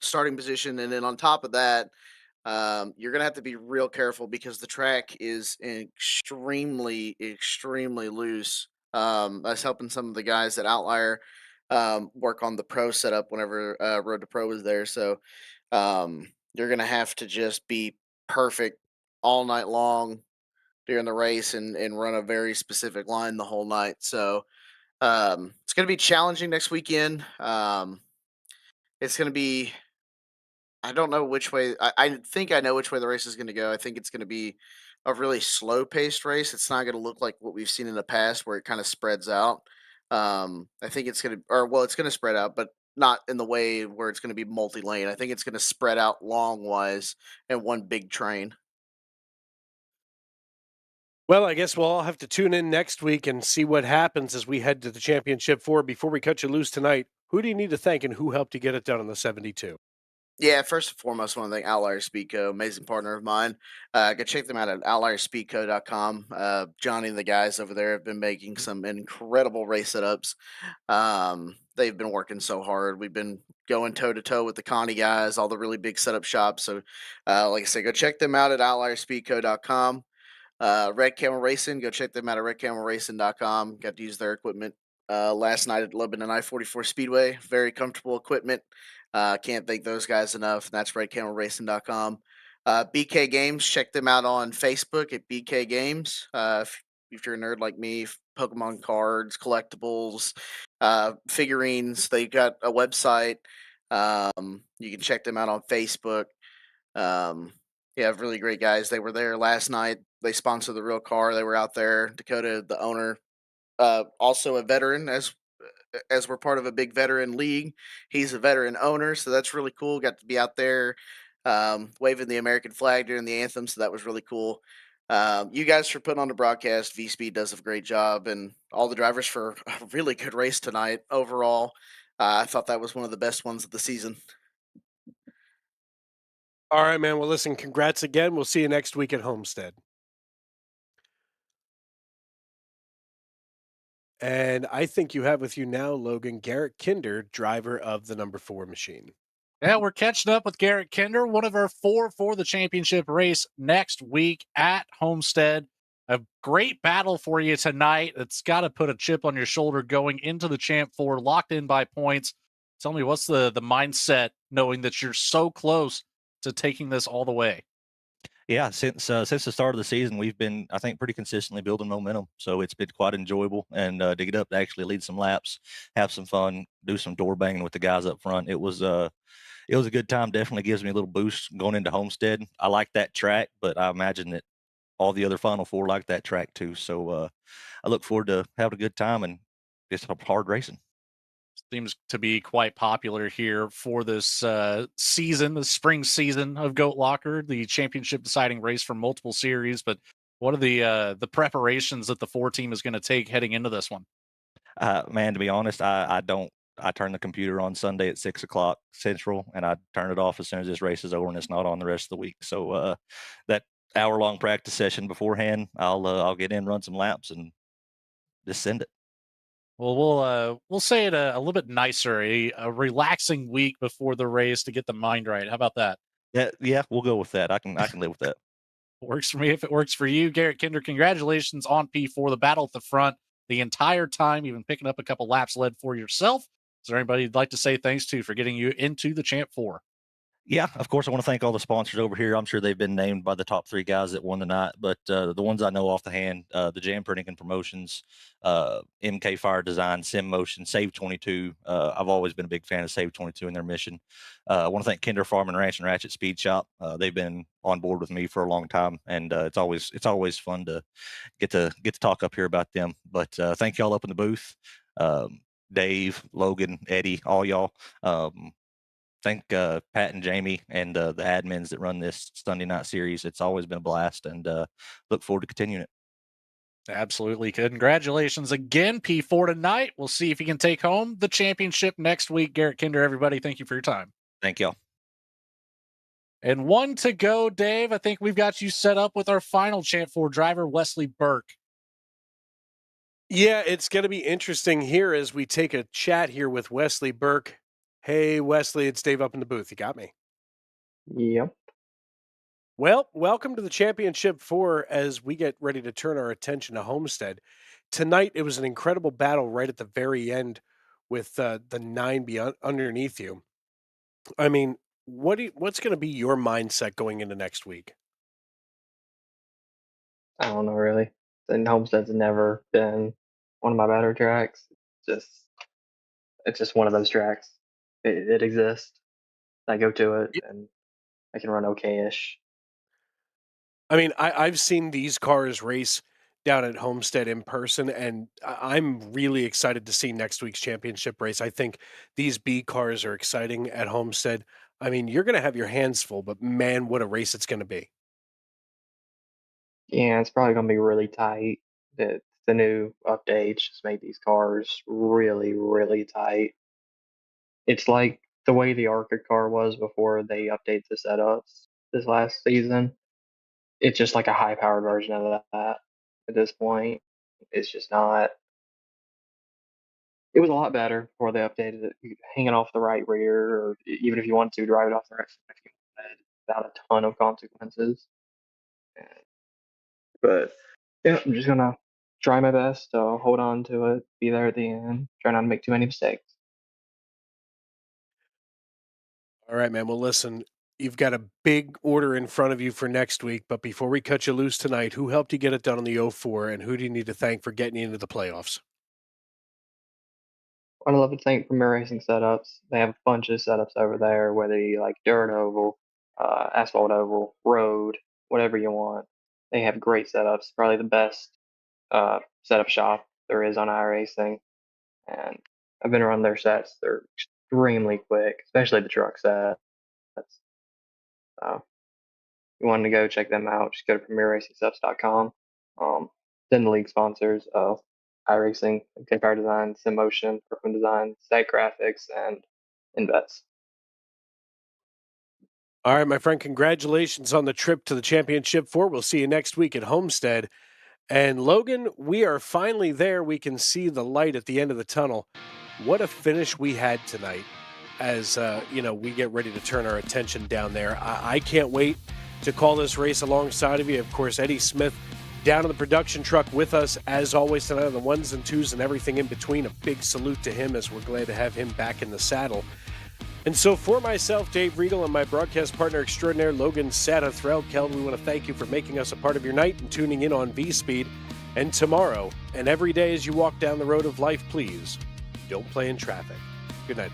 starting position, and then on top of that, you're gonna have to be real careful because the track is extremely, extremely loose. I was helping some of the guys at Outlier work on the pro setup whenever Road to Pro was there. So you're gonna have to just be perfect all night long during the race and run a very specific line the whole night. So it's gonna be challenging next weekend. It's gonna be I don't know which way. I think I know which way the race is going to go. I think it's going to be a really slow paced race. It's not going to look like what we've seen in the past, where it kind of spreads out. I think it's going to, or well, it's going to spread out, but not in the way where it's going to be multi lane. I think it's going to spread out long wise in one big train. Well, I guess we'll all have to tune in next week and see what happens as we head to the championship four. Before we cut you loose tonight, who do you need to thank and who helped you get it done on the 72? Yeah, first and foremost, I want to thank Outlier Speedco, amazing partner of mine. Go check them out at outlierspeedco.com. Johnny and the guys over there have been making some incredible race setups. They've been working so hard. We've been going toe to toe with the Connie guys, all the really big setup shops. So, like I said, go check them out at outlierspeedco.com. Red Camel Racing, go check them out at redcamelracing.com. Got to use their equipment last night at Lebanon I-44 Speedway. Very comfortable equipment. Can't thank those guys enough. And that's redcamelracing.com. BK Games, check them out on Facebook at BK Games. If you're a nerd like me, Pokemon cards, collectibles, figurines, they got a website. You can check them out on Facebook. Yeah, really great guys. They were there last night. They sponsor the real car. They were out there. Dakota, the owner, also a veteran, as we're part of a big veteran league. He's a veteran owner, so that's really cool. Got to be out there waving the American flag during the anthem, so that was really cool. You guys for putting on the broadcast. V Speed does a great job, and all the drivers for a really good race tonight overall. I thought that was one of the best ones of the season. All right, man. Well, listen, congrats again. We'll see you next week at Homestead. And I think you have with you now, Logan, Garrett Kinder, driver of the number 4 machine. Yeah, we're catching up with Garrett Kinder, one of our 4 for the championship race next week at Homestead. A great battle for you tonight. It's got to put a chip on your shoulder going into the Champ 4, locked in by points. Tell me, what's the mindset knowing that you're so close to taking this all the way? Yeah, since the start of the season, we've been, I think, pretty consistently building momentum. So it's been quite enjoyable, and to get up to actually lead some laps, have some fun, do some door banging with the guys up front. It was a good time. Definitely gives me a little boost going into Homestead. I like that track, but I imagine that all the other Final Four like that track too. So I look forward to having a good time and just hard racing. Seems to be quite popular here for this season, the spring season of Goat Locker, the championship deciding race for multiple series. But what are the preparations that the 4 team is going to take heading into this one? Man, to be honest, I don't. I turn the computer on Sunday at 6 o'clock Central, and I turn it off as soon as this race is over, and it's not on the rest of the week. So that hour-long practice session beforehand, I'll get in, run some laps, and just send it. Well, we'll say it a little bit nicer, a relaxing week before the race to get the mind right. How about that? Yeah, we'll go with that. I can live with that. Works for me if it works for you. Garrett Kinder, congratulations on P4, the battle at the front the entire time, even picking up a couple laps led for yourself. Is there anybody you'd like to say thanks to for getting you into the Champ 4? Yeah, of course, I want to thank all the sponsors over here. I'm sure they've been named by the top 3 guys that won tonight, but the ones I know off the hand, the Jam Printing and Promotions, MK Fire Design, Sim Motion, Save 22. I've always been a big fan of Save 22 and their mission. I want to thank Kinder Farm and Ranch and Ratchet Speed Shop. They've been on board with me for a long time, and it's always fun to get to talk up here about them. But thank y'all up in the booth, Dave, Logan, Eddie, all y'all. Thank Pat and Jamie and the admins that run this Sunday night series. It's always been a blast, and look forward to continuing it. Absolutely. Congratulations again, P4 tonight. We'll see if you can take home the championship next week. Garrett Kinder, everybody, thank you for your time. Thank y'all. And 1 to go, Dave. I think we've got you set up with our final Champ 4 driver, Wesley Burke. Yeah, it's going to be interesting here as we take a chat here with Wesley Burke. Hey, Wesley, it's Dave up in the booth. You got me? Yep. Well, welcome to the Championship 4 as we get ready to turn our attention to Homestead. Tonight, it was an incredible battle right at the very end with the 9 beyond underneath you. I mean, what's going to be your mindset going into next week? I don't know really. And Homestead's never been one of my better tracks. It's just one of those tracks. It exists. I go to it and I can run okay-ish. I mean, I've seen these cars race down at Homestead in person, and I'm really excited to see next week's championship race. I think these B cars are exciting at Homestead. I mean, you're going to have your hands full, but man, what a race it's going to be. Yeah, it's probably gonna be really tight. The new updates just made these cars really, really tight. It's like the way the Arctic car was before they update the setups this last season. It's just like a high powered version of that at this point. It's just not. It was a lot better before they updated it. Hanging off the right rear, or even if you wanted to drive it off the right side, if you wanted, without a ton of consequences. But yeah, I'm just gonna try my best to hold on to it, be there at the end, try not to make too many mistakes. All right, man. Well, listen, you've got a big order in front of you for next week, but before we cut you loose tonight, who helped you get it done on the 04, and who do you need to thank for getting you into the playoffs? I'd love to thank Premier Racing Setups. They have a bunch of setups over there, whether you like dirt oval, asphalt oval, road, whatever you want. They have great setups, probably the best setup shop there is on iRacing. And I've been around their sets. They're extremely quick, especially the truck sets. So if you want to go check them out, just go to premierracingsetups.com. Then the league sponsors of iRacing, Power Design, Sim Motion, Brooklyn Design, Site Graphics, and INVETS. All right, my friend, congratulations on the trip to the Championship 4. We'll see you next week at Homestead. And Logan, we are finally there. We can see the light at the end of the tunnel. What a finish we had tonight as, we get ready to turn our attention down there. I can't wait to call this race alongside of you. Of course, Eddie Smith down in the production truck with us, as always, tonight on the ones and twos and everything in between. A big salute to him as we're glad to have him back in the saddle. And so for myself, Dave Riegel, and my broadcast partner extraordinaire, Logan Satterthreld-Keld, we want to thank you for making us a part of your night and tuning in on V-Speed. And tomorrow, and every day as you walk down the road of life, please, don't play in traffic. Good night.